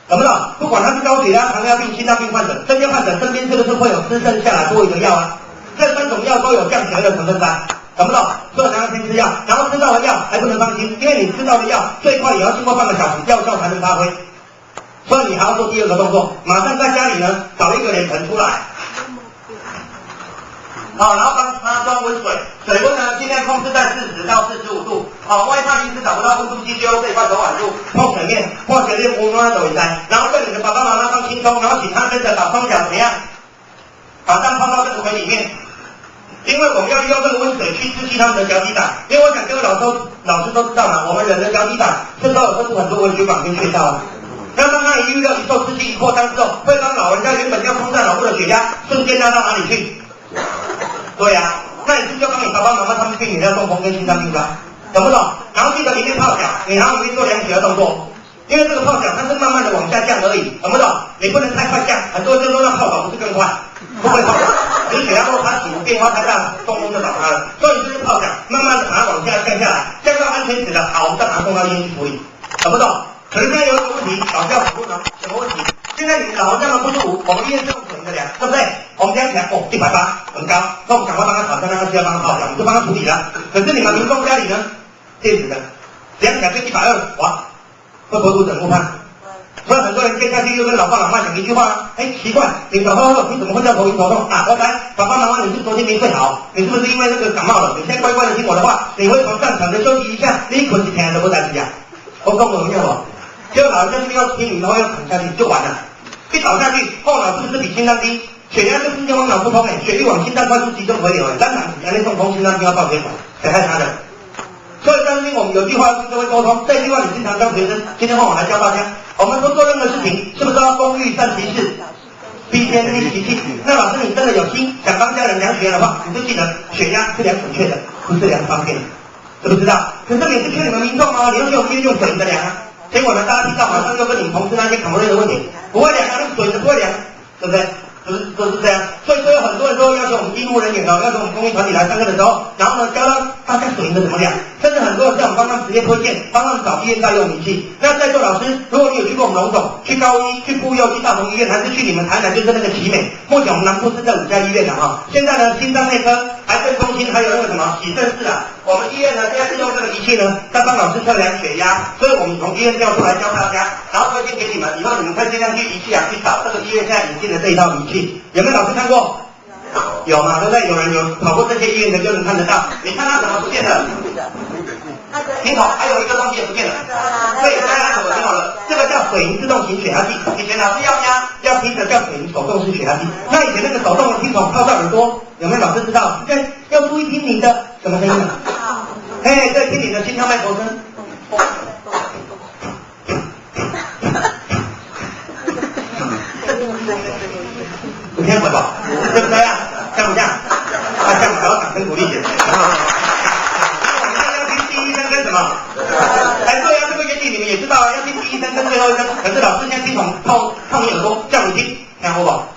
懂不懂？不管他是高血压、糖尿病、心脏病患者，这些患者身边是不是会有吃剩下来多余的药啊？这3种药都有降血压的成分在，懂不懂？所以让他先吃药，然后吃到的药还不能放心，因为你吃到的药最快也要经过半个小时，药效才能发挥。所以你还要做第2个动作，马上在家里呢找一个脸盆出来。好，然后帮它装温水，水温呢尽量控制在40到45度。好，万一他临时找不到温度计，就用这块手腕柱碰水面，或者用温暖的抖一下，然后对你的爸爸妈妈放轻松，然后请他跟着把双脚怎么样，把蛋放到这个水里面。因为我们要利用这个温水去刺激他们的脚底胆，因为我想各位老师都知道嘛，我们人的脚底胆这时候有分布很多微血管跟穴道啊。那当它一受刺激一扩张之后，会让老人家原本要冲在脑部的血压瞬间拉到哪里去？对呀、那你是不是就帮你爸爸妈妈他们避免掉中风跟心脏病吧？懂不懂？然后记得里面泡脚，你然后里面做量血压动作，因为这个泡脚它是慢慢的往下降而已，懂不懂？你不能太快降，很多人就说那泡澡不是更快，不会泡脚，只是血压落差起伏变化太大，中风就倒塌了。所以你就是泡脚，慢慢的把它往下降下来，降到安全值了，好，我们再把它送到医院去处理，懂不懂？可是现在有一个问题，老师要讨论了，什么问题？现在你老人家们不舒服，我们医院是用水的量，对不对？我们量起来180很高，那我们赶快帮他讨论，让他需要帮他泡脚，我们就帮他处理了。可是你们民众家里呢，电子的，量起来变120，哇，会不会误诊误判？所以很多人接下去又跟老爸老妈讲一句话，奇怪，你怎么会叫头晕头痛啊？我来，爸爸妈妈，你是昨天没睡好，你是不是因为那个感冒了？你现在乖乖的听我的话，你回床上躺着休息一下，你困一天都不在家。我讲怎么样哦？结果老人家这边要听你，然后要躺下去就完了。一倒下去，后脑是不是比心脏低？血压就是往脑不通血液往心脏快速集中回流当然人家中风心脏病要爆血管，才害他的。所以在这边我们有句话跟各位沟通，这句话你经常教学生，今天换我来教大家。我们说做任何事情，是不是要工欲善其事，必先利其器？那老师你真的有心想帮家人量血压的话，你就记得血压是量准确的，不是量方便的，知不知道？可是每次劝你们民众哦，你要用医院用水的量啊。结果呢，大家听到马上就跟你们同事那些考虑的问题，不会量啊，那水是不会量，对不对？就是这样。所以说有很多人都要求我们医务人员要求我们公益团体来上课的时候，然后呢教到大家水的怎么量，甚至很多人叫我们帮他们直接推荐，帮他们找医院代用仪器。那在座老师，如果你有去过我们龙总、去高医、去妇幼、去大同医院，还是去你们台南就是那个奇美，目前我们南部是这5家医院的哈。现在呢，心脏内科、癌症中心还有那个什么洗肾室啊，我们医院呢现在是用这个仪器呢，在帮老师测量血压，所以我们从医院调出来教大家，然后推荐给你们，以后你们可以尽量去仪器去找这个医院现在引进的这一套仪器，有没有老师看过？有嘛，对不对？有人有跑过这些医院的就能看得到。你看它怎么不见了？听筒还有一个东西也不见了。对，大家怎么听好了？这个叫水银自动型血压计。以前老师要听的叫水银手动式血压计。那以前那个手动的听筒靠在耳朵，有没有老师知道？要注意听你的什么声音啊？对，听你的心跳脉搏声。不听会吧？对不对啊？像不像？像不要掌声鼓励点。我们现在要听第一声跟什么？对啊，这个原理你们也知道啊，要听第一声跟最后一声。可是老师现在听筒靠你耳朵，叫你听，听好不好？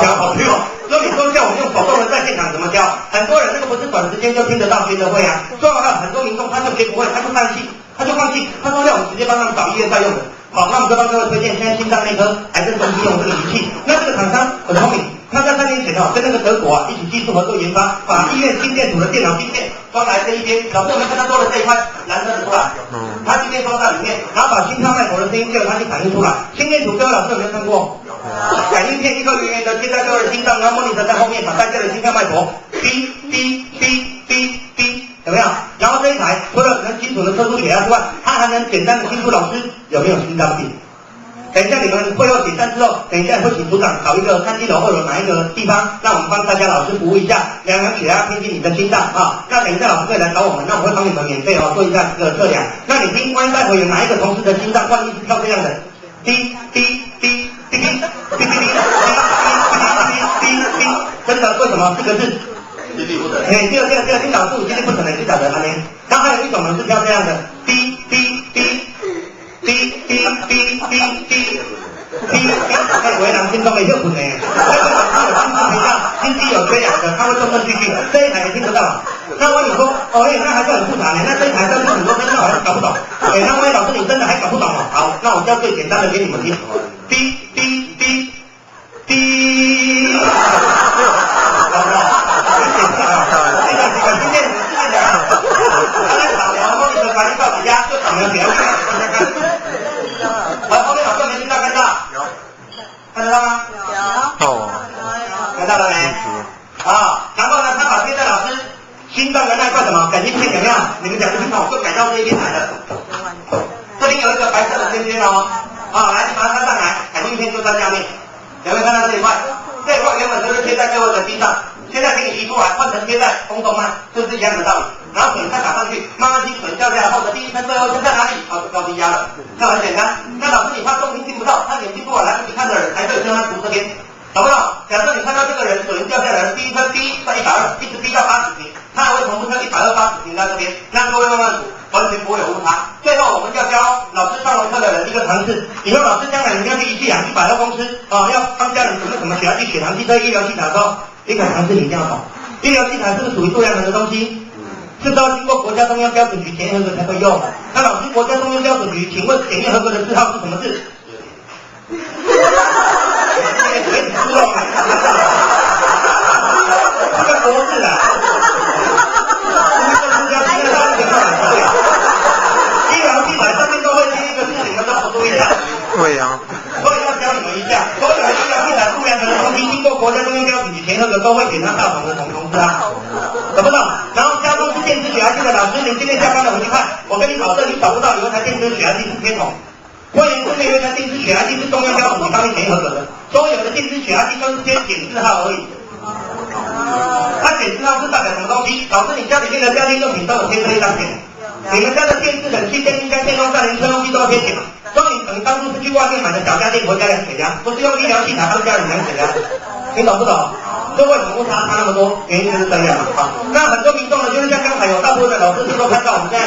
听好听哦。所以你说叫我们用手动的在现场怎么教？很多人那个不是短时间就听得到学得会啊。所以还有很多民众他就学不会，他就放弃，他说要我们直接帮他们找医院在用的。好，那我们就帮各位推荐，现在心脏内科、癌症中心用这个仪器。那这个厂商很聪明，他在3年前跟那个德国一起技术合作研发，把医院心电图的电脑芯片装来这一边，老师有没有看到多了这一块蓝色的出来？他芯片装在里面，然后把心跳脉搏的声音就它去反映出来。心电图各位老师有没有看过？感应片一个圆圆的贴在各位的心脏，然后 monitor 在后面把大家的心跳脉搏滴滴滴滴滴，有没有？然后这一台除了能清楚的测出血压之外，它还能简单的清楚老师有没有心脏病。等一下你们会后解散之后，等一下会请组长找一个3楼2楼哪一个地方，让我们帮大家老师服务一下，量血压偏进你的心脏啊。那等一下老师会来找我们，那我会帮你们免费做一下这个测量。那你听，万一待会有哪一个同事的心脏万一是跳这样的，滴滴滴滴滴滴滴滴滴滴滴滴，真的为什么？这个是这个听导数今天不可能去找的然后还有一种呢是跳这样的，滴滴滴。滴滴滴滴滴滴，为人心中的热困呢。那个老师有心脏陪葬，心肌有缺氧的，他会断断续续的，这一台也听得到。那万一说，那还是很复杂呢，那这一台要是很多分，那我还是搞不懂。那万一老师你真的还搞不懂哦，好，那我教最简单的给你们听，滴滴滴滴，好不好？很简单啊，这个几个芯片是这样的，他在扫描后面的反应到底下就扫描表面。后面老师没听到看到？有，看得到吗？有。哦。看到了没？然后呢，他把贴在老师心脏的那块什么感应片有没有？你们讲不清楚，就改到这一边来了。这里有一个白色的圈圈哦，来把它看上来，感应片就在下面。有没有看到这一块？这一块原本都是贴在各位的心脏，现在给你移出来，换成贴在空中啊，就是一样的道理。然后水再打上去，慢慢进水掉下来后的第一层最后就在哪里？就高低压了。这很简单。那老师你怕重听听不到，他眼睛不好来不及看的人，还可以跟他读这边，懂不懂？假设你看到这个人水掉下来，第一层滴到120，一直滴到80平，他还会重复测120、80平在这边，那各位慢慢数，完全不会有误差。最后我们要教老师上完课的人一个常识，以后老师将来你要去仪器养100多公司要帮家人准备什么血压计、血糖计、这医疗器材的时候，一个常识你一定要懂。医疗器材是不是属于度量衡的东西？是都要经过国家中央标准局检验合格才会用。那老师，国家中央标准局，请问检验合格的字号是什么字？这个国字啊。医疗器材上面都会贴一个字，你们都不注意啊？对呀。所以要教你们一下，所有的医疗器材度量衡的东西，经过国家中央标准局检验合格，都会给他大同的同字啊。懂不懂？然后加工是电子血压计的老师，你今天下班了回去看，我跟你保证，你找不到有一台电子血压计是贴筒。关于这边有一台电子血压计是中央标准局上面检验合格的，所有的电子血压计都是贴检字号而已。它检字号是代表什么东西？老师，你家里面的家电用品都有贴这一张检，你们家的电视、冷气、电冰箱、电风扇、连吹风机都要贴检。所以你当初是去外面买的小家电回家量血压，不是用医疗器材帮家人量血压，你懂不懂？这为什么误差那么多？原因就是这样那很多民众呢，就是像刚才有大部分的老师都看到我们现在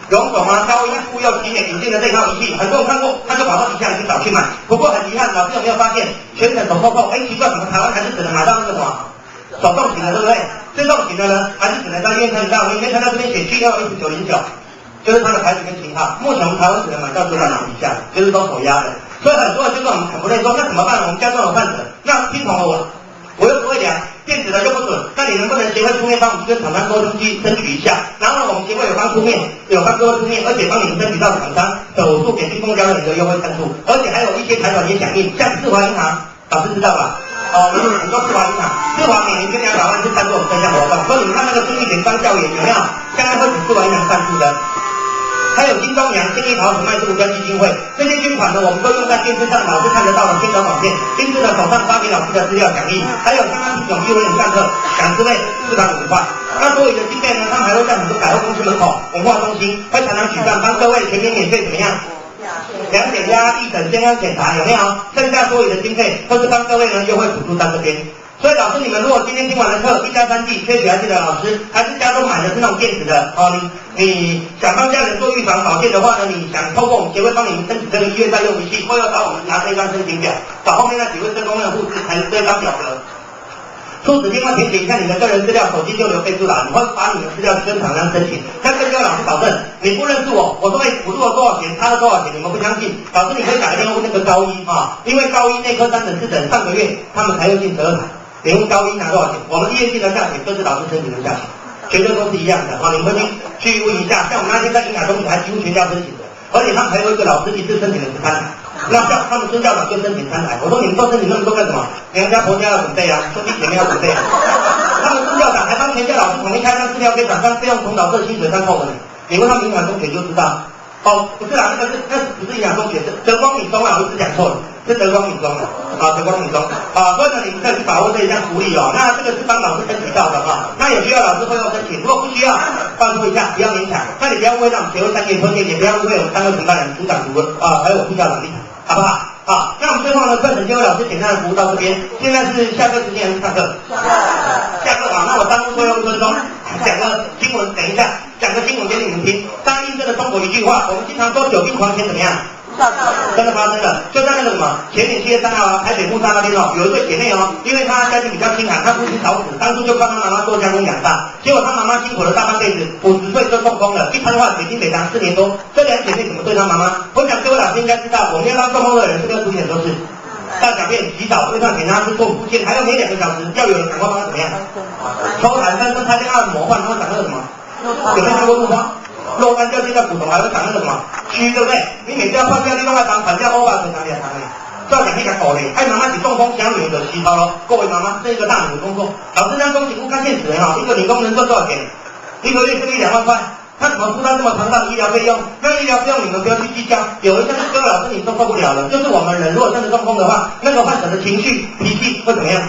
荣总高一妇幼体检引进的这套仪器，很多人看过，他就跑到底下去找去买。不过很遗憾，老师有没有发现全省手扣扣？奇怪，怎么台湾还是只能买到那个什么手动型的，对不对？自动型的呢，还是只能在医院看得到。你没看到这边写7211909，就是它的牌子跟型号。目前我们台湾只能买到900码以下，就是都手压的。所以很多人就跟我们很不累说，那怎么办？我们家中有患者，那听从了我又不会量，电子的又不准，那你能不能协会出面帮我们跟厂商沟通去争取一下？然后呢，我们协会有帮出面，有帮各位出面，而且帮你们争取到厂商手术给提供交易的优惠参数，而且还有一些财团也响应，像世华银行，老师知道吧？我们有很多世华银行，世华每年跟200万去赞助我们这项活动，所以你们看那个孙玉典当教员有没有？将来会请世华银行赞助的。还有金钟奖、新力桃什麦是5家基金会，这些捐款呢，我们都用在电视上老师看得到的宣传短片，因此呢，手上发给老师的资料讲义，还有刚刚体种幼儿园上课讲师费450块。那所有的经费呢，他们还会在很多百货公司门口、文化中心会常常举办，帮各位全民免费怎么样？量血压、一诊健康检查有没有？剩下所有的经费都是帮各位呢优惠补助到这边。所以老师，你们如果今天听完了课，1+3G缺血压计的老师，还是家中买的是那种电子的你想帮家人做预防保健的话呢，你想透过我们协会帮你们申请这个医院在用仪器，或要找我们拿这张申请表，找后面那几位社工的护士才是这张表格。初始电话填写一下你的个人资料，手机就留备注栏，你会把你的资料跟厂商申请。像这个老师保证，你不认识我，我说补助了多少钱，差了多少钱，你们不相信，老师你可以打个电话问那个高一啊，因为高一内科3等4等上个月他们才又进12台，你问高一拿多少钱，我们医院进的价钱就是老师申请的价钱，绝对都是一样的啊，你们去问一下，像我们那天在营养中心还几乎全校申请的，而且他们还有一个老师一次申请了13台。那像他们孙校长就申请3台，我说你们都申请那么多干什么？娘家婆家要准备啊，兄弟姐妹要准备啊。他们孙校长还帮全校老师统一开张资料给厂商，费用从老师薪水上扣的呢。你问他们营养中学就知道。哦，不是啦，那不是营养中学，是德光女中啊，我一直讲错了，是德光女中啊，德光女中啊，所以呢，你们可以去把握这一项福利哦。那这个是帮老师申请到的啊，那有需要老师会用申请，如果不需要，告诉一下，不要勉强。那你不要误会让我们协会3年推荐，也不要误会我们3个承办人组长还有副校长立场，好不好？好，那我们最后呢，课程就为老师简单的服务到这边。现在是下课时间还是上课？下课啊，那我耽误最后1分钟，讲个新闻，等一下讲个新闻给你们听。当印证了中国一句话，我们经常说久病床前怎么样？真的发生了，就在那个什么前年7月3号啊，台北木栅那边哦，有一对姐妹哦，因为她家境比较清寒，她夫妻早死，当初就靠她妈妈做加工养大，结果她妈妈辛苦了大半辈子，50岁就中风了，一瘫痪，北京北堂4年多。这2姐妹怎么对她妈妈？我想各位老师应该知道，我们要让中风的人这个出现都是大小便、洗澡、喂饭给她吃、做复健，还要每2个小时要有人赶快帮她怎么样？抽痰、翻身、拍电按摩，换她会长那个什么？有没有看过路吗？肉干掉进到骨头，还会长那个什么蛆，对不对？你每次要放假，你另外当反正欧巴才长点长的，照讲那个狗嘞，妈妈是中风想女的洗头咯，各位妈妈这一个大女的工作，老师让恭喜不看现实哈，一个女工人赚多少钱？1个月是不是1-2万块？他怎么负担这么庞大的医疗费用？那医疗费用你们不要去计较，有一些各位老师你都受不了了，就是我们人如果真的中风的话，那个患者的情绪脾气会怎么样？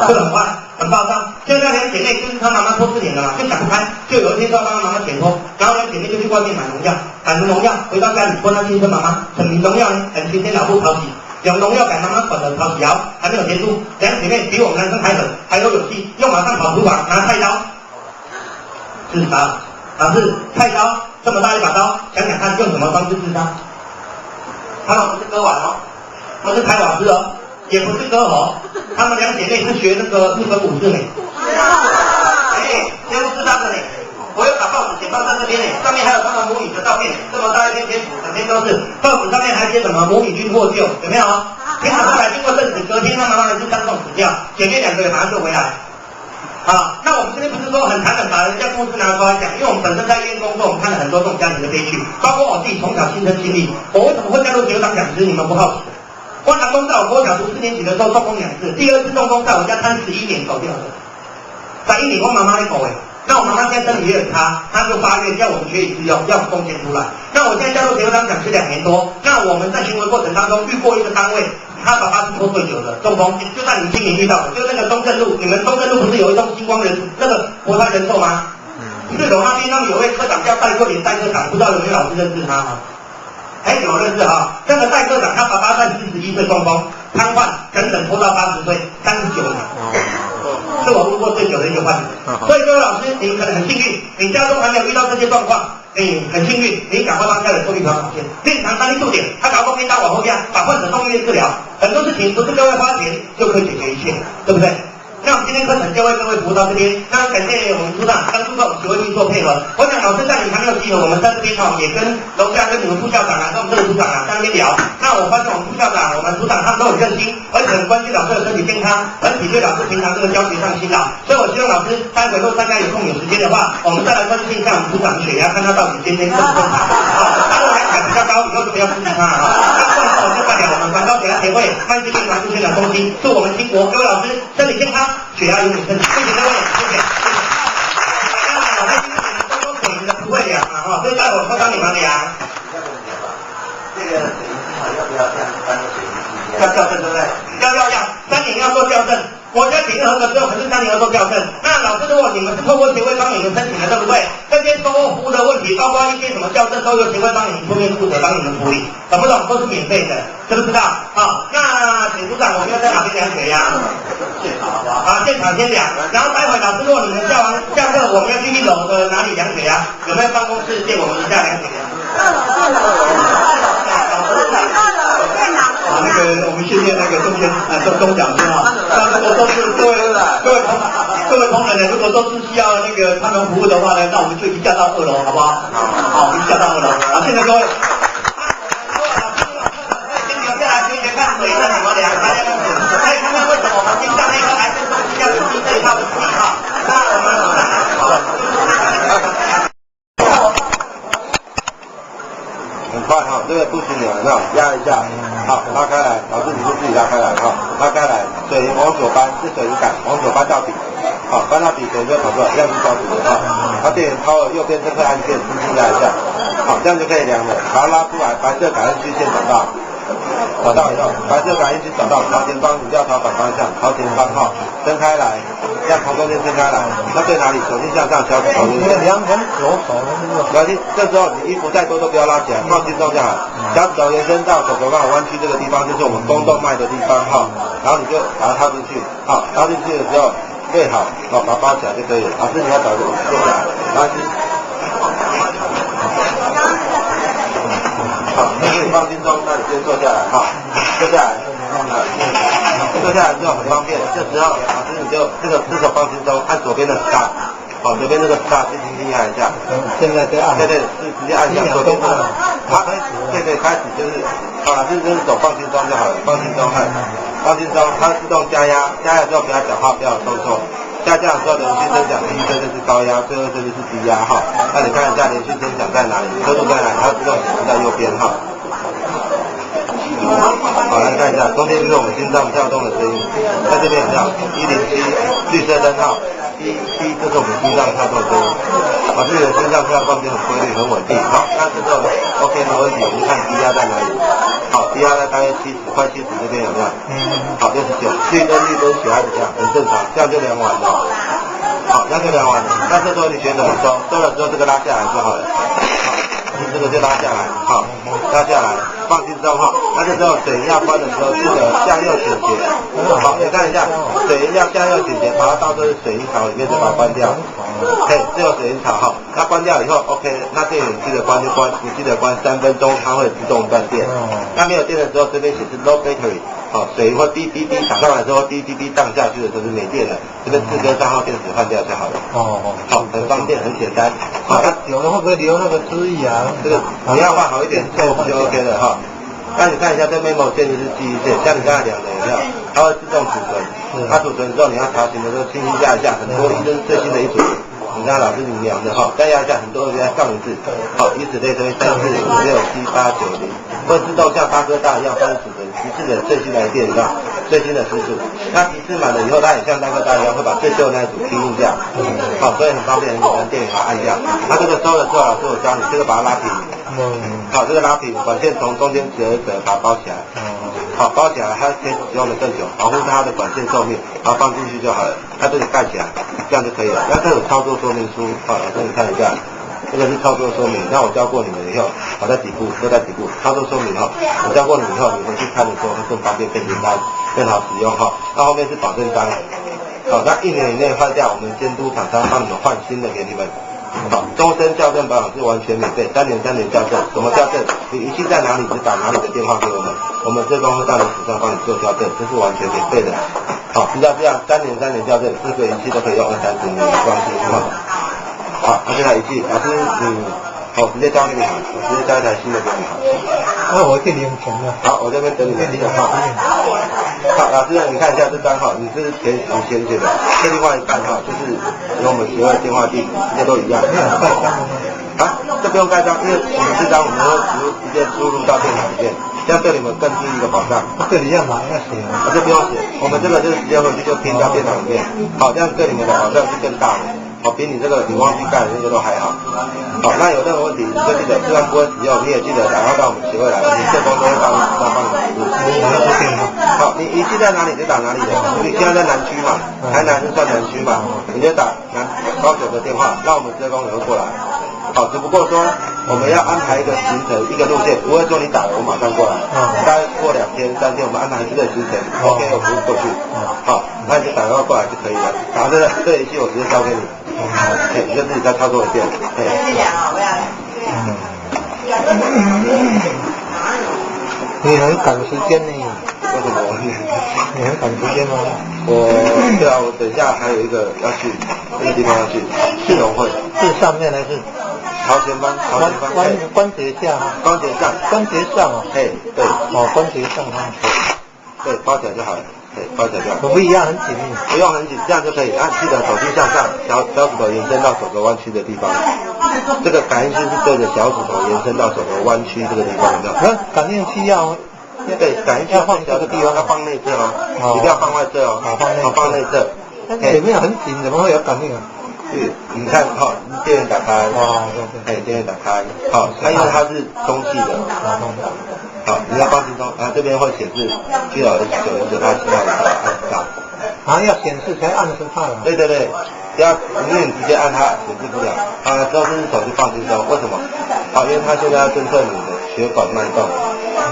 会很坏。很暴躁，就那2姐妹就是她妈妈拖4年了嘛，就想不开，就有一天说帮她妈妈解脱，然后2姐妹就去外面买农药，买了农药回到家里问她先生妈妈，什么农药呢？很天天脑部淘洗，用农药改妈妈管的淘洗窑，还没有结束，2姐妹比我们男生还狠，还有勇气，又马上跑厨房拿菜刀自杀。老师，菜刀这么大一把刀，想想看用什么方式自杀？他们不是割腕哦，不是开瓦斯哦。也不是割喉，她们2姐妹是学那个日本武士呢。学不是他的呢。我有把报纸剪报在这边呢，上面还有他们母女的照片，这么大一篇篇幅，整篇都是。报纸上面还写什么母女军获救，有没有？平常后来经过证实，隔天她妈妈还是伤重死掉，姐妹2个也马上救回来。好，那我们这边不是说很残忍把人家故事拿出来讲，因为我们本身在医院工作，我们看了很多这种家庭的悲剧，包括我自己从小亲身经历。我为什么会加入学当讲师？你们不好奇？我阿公在我国小读4年级的时候中风2次，第2次中风在我家瘫11年走掉的。在1年我妈妈的狗那我妈妈现在身体也很差，她就发愿要我们学以致用，要我们贡献出来。那我现在加入学当讲师2年多，那我们在行为过程当中遇过一个单位，他爸爸是脱水酒的中风，就在你们今年遇到的，就那个中正路，你们中正路不是有一栋星光人那个国泰人寿吗？4楼那边他们有位科长叫戴桂林戴科长，不知道有没有老师认识他吗？有认识啊，那个戴科长他爸爸在41岁中风，瘫痪，整整拖到80岁，39年，是我路过最久的一个患者。所以各位老师，你可能很幸运，你家中还没有遇到这些状况，你很幸运，你赶快帮家人做一条好线，练长3力速点，他搞后面搭往后边，把患者送医院治疗，很多事情不是各位花钱就可以解决一切，对不对？那我们今天课程就为各位服务到这边，那感谢我们组长跟助教协会去做配合。我想老师在你还没有集合，我们在这边也跟楼下跟你们副校长跟我们这个组长在那边聊。那我发现我们副校长、我们组长他们都很热心，而且很关心老师的身体健康，很体恤老师平常这个教学上辛劳。所以我希望老师待会如果大家有空有时间的话，我们再来关心一下我们组长的血压，看他到底今天正不正常。他如果量比较高，以后就不要注意他啊。那我就代表我们广高血压协会慢性病防治宣传中心，祝我们新国各位老师身体健康。血压永远正常，谢谢各位，谢谢。那我在今天只能多多水的不会量啊，所以待会我帮你们量。这个水医师要不要像3个水医师一样？要校正对不对？要，3年要做校正。国家体育合格之后，可是3年要做校正。那老师，如果你们是透过协会帮你们申请的，对不对？这些售后服务的问题，包括一些什么校正，都由协会帮你们出面负责，帮你们处理，懂不懂？都是免费的，知不知道？好，那请组长，我们要在哪边量血压？现场先量，然后待会老师，如果你们下课，我们要去1楼的哪里量血压？有没有办公室借我们一下量血压？2楼。电脑。那个我们谢谢那个钟讲师啊。如果都是各位同仁呢，如果都是需要那个他们服务的话呢，那我们就移驾到2楼，好不好？好，移驾到2楼。好，现在各位。看水的你们俩，大家可以看看为什么我们经常那个癌症中心要注意这一套的处理哈。那我们很快哈，这个不行有没有？压一下，好，拉开来，老师你就自己拉开来哈，拉开来，水泥往左搬，是水泥杆往左搬到底，好，搬到底水就跑出来，这样是消毒的哈。它电源超了，右边这颗按键轻轻压一下，好，这样就可以量了，把它拉出来，白色感应区线找到以后，白色感应区找到朝前方，你就要朝反方向，朝前方哈，伸开来，这样从中间伸开来，那对哪里？手心向上，小指头。两手不要紧，这时候你衣服再多都不要拉起来，放轻松就好。小指头延伸到手肘刚好弯曲这个地方，就是我们肱动脉的地方哈，然后你就把它套进去，好，套进去的时候对好，好把它包起来就可以了。老师你要找个坐下来，拉筋。好，那你放轻松，那你先坐下来哈，坐下来，坐下来之后很方便。这时候老师你就这手放轻松，按左边的 start， 好，左边这个 start 就轻轻压一下。现在在按。对，是直接按下左边的。好，对，开始就是，好，老师就是手放轻松就好了，放轻松按，放轻松，它自动加压，加压之后不要讲话，不要动作。下降的时候连续增长，第一这就是高压，最后这就是低压哈。那你看一下连续增长在哪里，刻度在哪里，它自动显示在右边哈。好，来看一下，中间就是我们心脏跳动的声音，在这边有没有107绿色灯号，1这是我们心脏跳动的声音。好，这里的心脏跳动就很规律、很稳定。好，那这个 OK 没问题，我们看低压在哪里？好，低压在大约70，快70这边有没有？好，69，绿灯血压怎样？很正常，这样就量完了。好，这样就量完了。那这时候你学怎么收？收了之后这个拉下来就好了。好，这个就拉下来，好，拉下来，放轻松哈。那这时候水要关的时候，记得向右倾斜。好，你看一下，水要向右倾斜，把它倒进水银槽里面，再把它关掉。嘿，这有水银槽哈，它关掉以后 ，OK， 那电源记得关就关，你记得关3分钟，它会自动断电。那没有电的时候，这边显示 low battery， 好，水会滴滴滴打上来之后，滴滴滴荡下去的时候是没电了，这边4根3号电池换掉就好了。好，很方便，很简单。好，有的会不会留那个汁液啊？这个你要换好一点，就 OK 了哈。那你看一下这 memo 线就是记忆线，像你刚才量的有没有？它会自动储存，它储存之后你要查询的时候轻轻压一下，很多医生最新的一组。你看老师你量的哈，再压一下，很多人上一次，好，以此类推，3、4、5、6、7、8、9、10，会自动像大哥大一样开始储存提示的最新来电上最新的时数。那提示满了以后，它也像大哥大一样会把最旧的那一组拼印下，好，所以很方便，很简单，电源把它按一下。它这个收了之后，老师我教你这个把它拉平，好，这个拉平，管线从中间折一折，把它包起来。好，包起来，它可以使用的更久，保护它的管线寿命，然后放进去就好了。它这里盖起来，这样就可以了。那这有操作说明书，好，老师你看一下，这个是操作说明。那我教过你们以后，好，在底部，都在底部，操作说明哈。我教过你们以后，你回去看的时候会更方便、更简单、更好使用哈。那后面是保证章，好，那1年以内坏掉，我们监督厂商帮你们换新的给你们。好，终身校正保养是完全免费，3年校正。什么校正？你仪器在哪里，只打哪里的电话给我们，我们社工会到你手上帮你做校正，这是完全免费的。好，知道这样3年校正，这个仪器都可以用20-30年，没关系哈。好，那这台仪器，老师好，直接交给你好，我直接交一台新的给你好。那我这里用钱了。好，我这边等你们电话。好，老师你看一下这张哈，你这是填你填写的，这另外一半哈，就是跟我们协会电话地址，这都一样。啊，这不用盖章，因为我们这张我们会直接输入到电脑里面，这样对你们更注意的保障。这里要哪要写啊？这不用写，我们这个就是直接回去就拼到电脑里面，好，这样对你们的保障是更大的。好，比你这个你忘记盖的那个都还好。好，那有任何问题，你就记得，虽然不会使用，你也记得打电话到我们协会来，我们社工都会帮你服务。好，你仪器在哪里就打哪里的。你现在在南区嘛，台南是算南区嘛，你就打高雄的电话，让我们社工也会过来。好，只不过说我们要安排一个行程，一个路线，不会说你打了我马上过来。大概过2天3天，我们安排一个行程 ，OK， 我服务过去。好，那你就打电话过来就可以了。然后这仪器我直接交给你。你就自己再操作一遍。你很赶时间呢。为什么？你很赶时间吗？对啊，我等一下还有一个要去那个地方要去市农会，是上面还是？朝前班，关节下吗？关节上，关节上哦。哎，对，哦，关节上哈。对，包起来就好了，对，包起来就好了。不一样，很紧密。不用很紧，这样就可以。记得手心向上，脚趾头延伸到手肘弯曲的地方。这个感应器是对着脚趾头延伸到手肘弯曲这个地方，有没有？那感应器要。对，感应器要放这个地方，要放内侧哦，一定要放外侧哦。放内侧。那里面很紧，怎么会有感应啊？你看哈，电源打开，电源打开，好，它因为它是中气的，好，你要放心中，这边会显示QRS9098按上，要显示才按10%了。对，不要，因为你直接按它显示不了，之后这只手就放心中，为什么？好，因为它现在要侦测你的血管脉动，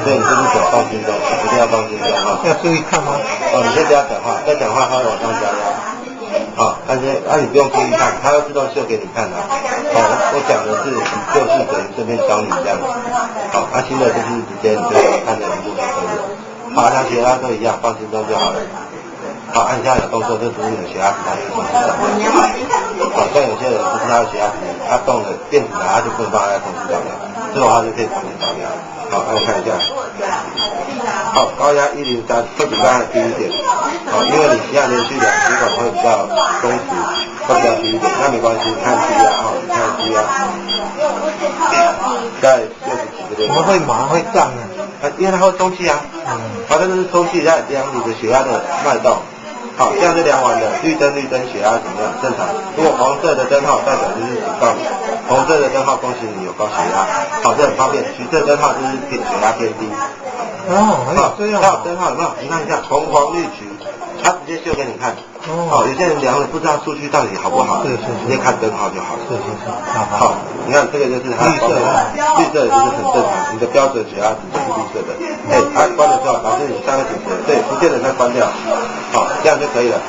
所以你这只手放心中，一定要放心中哈。要注意看吗？你先不要讲话，再讲话它会往上加压。好，但是你不用注意看，它会自动秀给你看的。我讲的是就是等于顺便教你这样。好，新的就是直接你就看着荧幕就可以了。好，它血压都一样，放心中就好了。好，按下有动作，这只是你的血压值，它就同时扫描。好，像有些人不知道血压值，他动了电子它就不能帮他同时扫描，这种话就可以同时扫描。好，让我看一下。好，高压103，会比刚才低一点。好，因为你现在连续2血管会比较松弛，会比较低一点，那没关系，看低压哈，你看低压，在60几这边。怎么会麻会胀呢？因为它会充气啊。好，这个是充气在量你的血压的脉动。好，这样就量完了，绿灯血压怎么样？正常。如果黄色的灯号代表就是警告你，红色的灯号恭喜你有高血压。好，这很方便。橘色灯号就是血压偏低。好，这样。还有灯号有没有？你看一下，红黄绿橘，它直接秀给你看。好，有些人量了不知道数据到底好不好，直接看灯号就好了。是。好，你看这个就是它绿色的就是很正常，你的标准血压值就是绿色的。它关的时候，老师你3个警示，对，不见得再关掉。好，这样就可以了。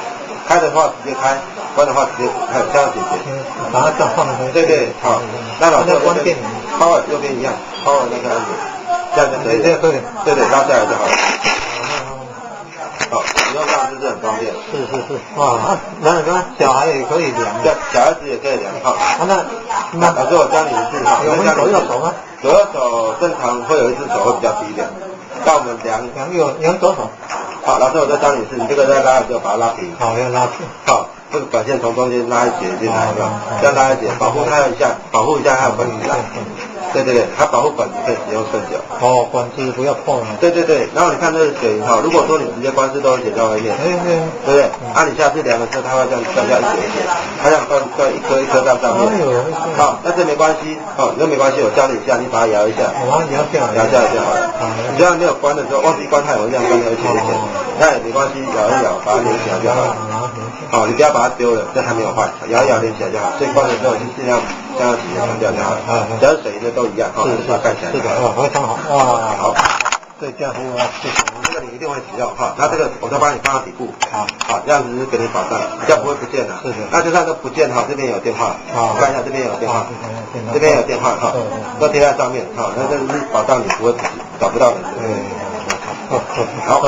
开的话直接开，关的话直接开，3个警示。把它转换成。对，好。那老师关电，Power 右边一样，Power 那个按钮，这样就可以了。对，拉下来就好了。好，使用上就是很方便。是。哇，那小孩也可以量。对，小孩子也可以量。好，那老师我教你一次哈。有分左右手吗？左右手正常会有一只手会比较低一点。那我们量左手。好，老师我再教你一次，你这个在拉的时候把它拉平。好，要拉平。好，这个管线从中间拉一截进来，这样拉一截，保护它一下，保护一下它的管子。对，它保护管子可以使用顺脚。管子不要碰。对，然后你看这个水哈，如果说你直接关是都会写在外面，对不对？你下次量的时候，它会这样掉下一截，它这样断一颗一颗在上面。好，那这没关系，那没关系，我教你一下，你把它摇一下，摇下来就好了。你这样没有关的时候，忘记关它有这样关掉一些，那也没关系，摇一摇，把它连起来就好了。好，你不要把它丢了，这还没有坏，摇一摇连起来就好。所以关的时候就尽量将它直接关掉就好了。只要是水的都一样，把它盖起来。是的，非常好。哇，好。这家伙这个你一定会使用哈，那这个我都帮你放到底部，好，这样子是给你保障，这样不会不见了。是的。那就算都不见哈，这边有电话，看一下这边有电话，这边有电话哈，都贴在上面哈，那这是保障你不会找不到人。好。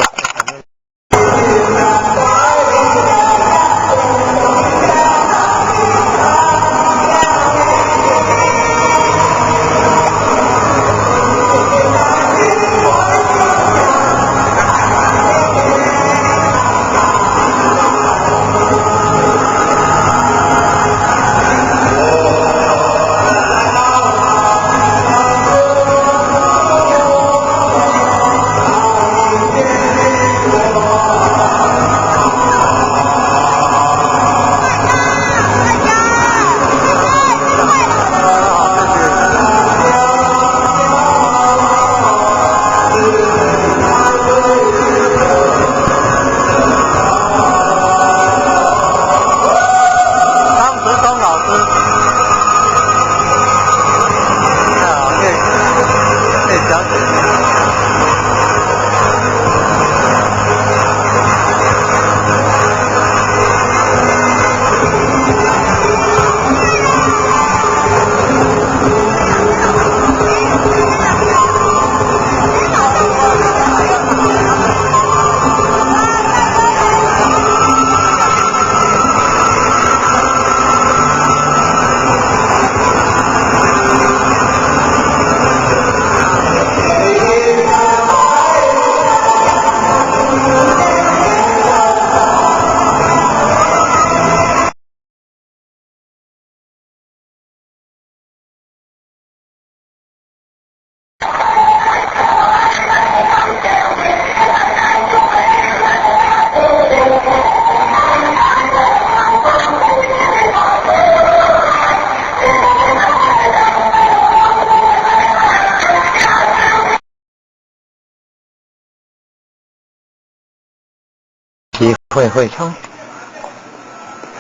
会昌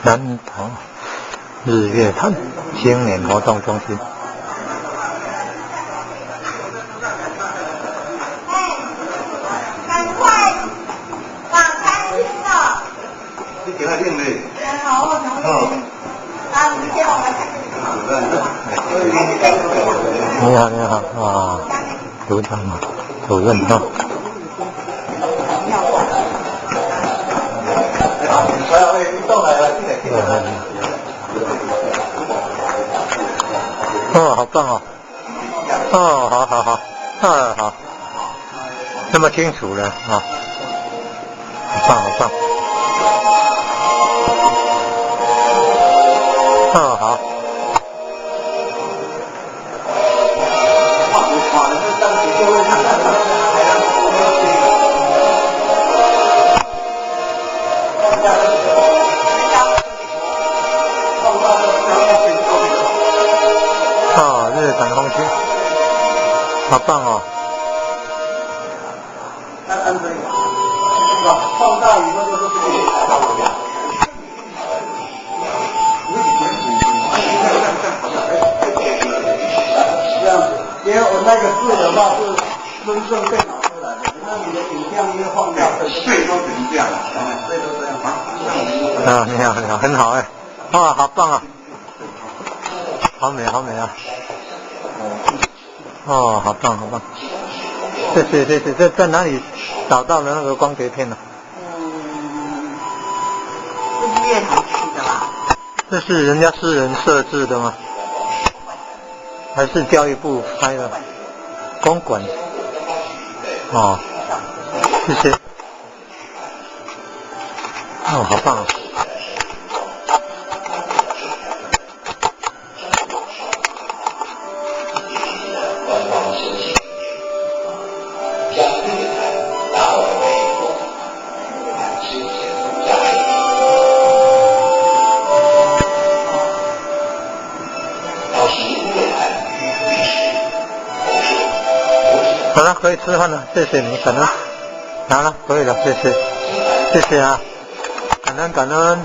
南投日月潭青年活动中心。赶快往餐厅了。你给他练嘞。好，我想问你。啊，你先往来看。你好，你好啊，组长嘛，主任哈。哦，好棒哦！哦，好好好，好，那么清楚了啊，好棒好棒。哦，好。哦，日产空气，好棒哦！放大以后就是这个采到了。这样子，因为我那个字的话是真正电脑出来的，那你的影像因为放大，税都成这样了，税都这样啊。你好，很好哎，哇，好棒啊！好美啊！哦，好棒！谢谢，这在哪里找到的那个光碟片呢？是医院台区的吧？这是人家私人设置的吗？还是教育部开的？公馆。哦，谢谢。哦，好棒啊！好了，可以吃饭了，谢谢你，感恩。好了，可以了，谢谢啊，感恩。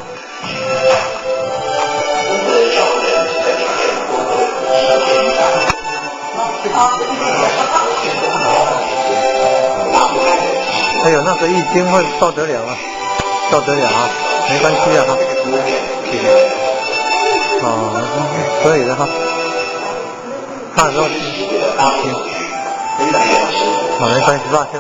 哎呦，那个一斤会受得了啊，没关系啊哈。哦，可以的哈。看肉行。好，没关系，抱歉。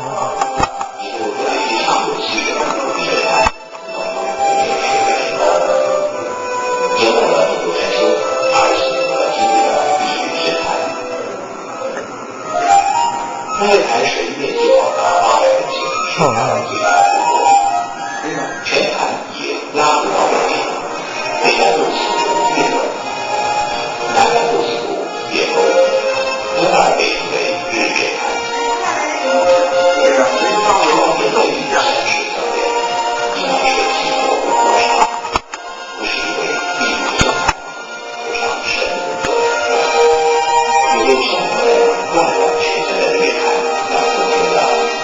因为台水面积广达800公顷，最大的部分，全盘也拉不到北面，北岸路起伏越陡，南岸路起伏越陡，因而被称为日月潭。水动一下，是条件，因为水气活不多少，不是因为地理生态，不上神的作用。也就生活在万万群山的日月潭。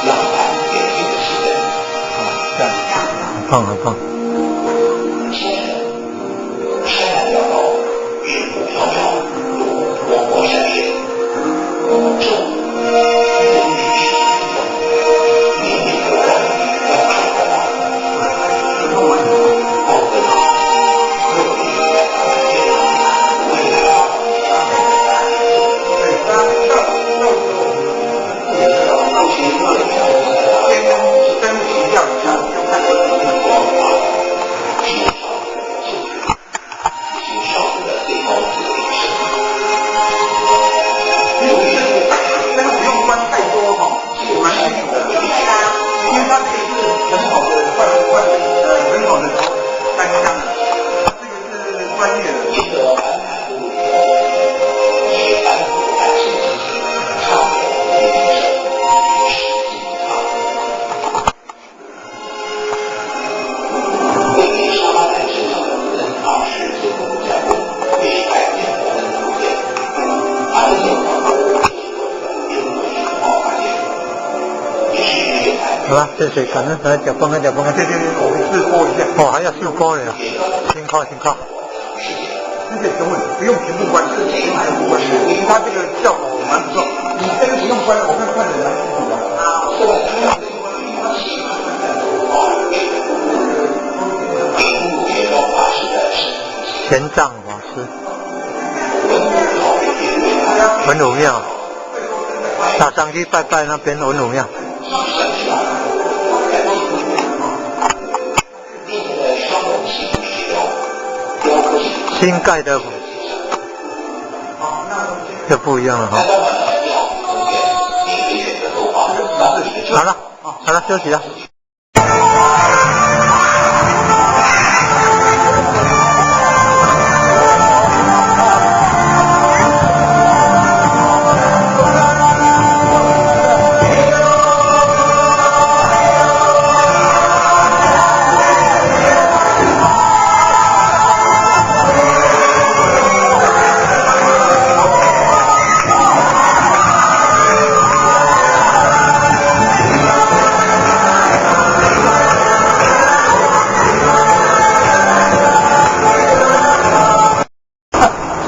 浪漫年轻的诗人好吧，谢谢，感恩来脚崩啊，脚崩啊，对，我们试播一下。哦，还要试播了，辛苦辛苦。这个等会不用全部关，不用全部关，因为它这个效果蛮不错。你这个不用关，我看着蛮清楚的。玄奘法师，文武庙，打上去拜拜那边文武庙。新盖的就不一样了哈。好了，休息了。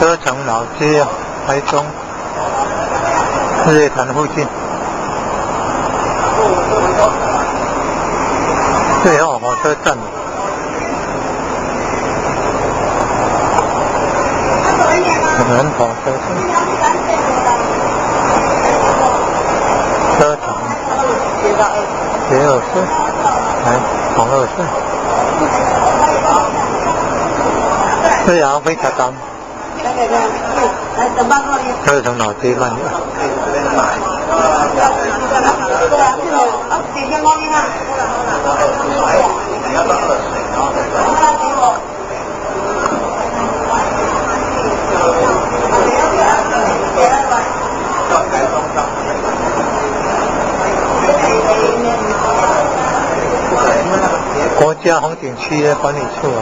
车城老街，台中日月潭附近。最后火车站。南投车站。车城。捷二线，来同二线。对啊，非常高。车城老街慢点。国家风景区的管理处啊。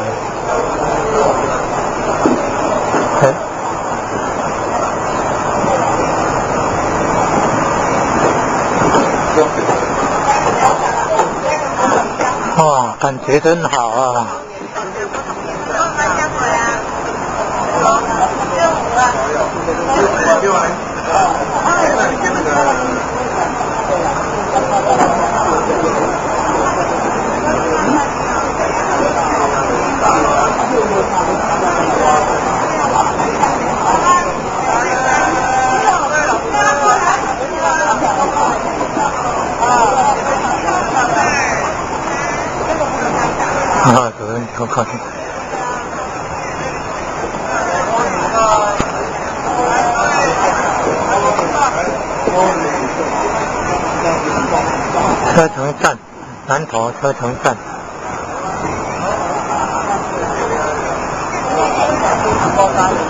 哇，感觉真好啊！啊，这个好靠近。车城站，南投车城站。高山。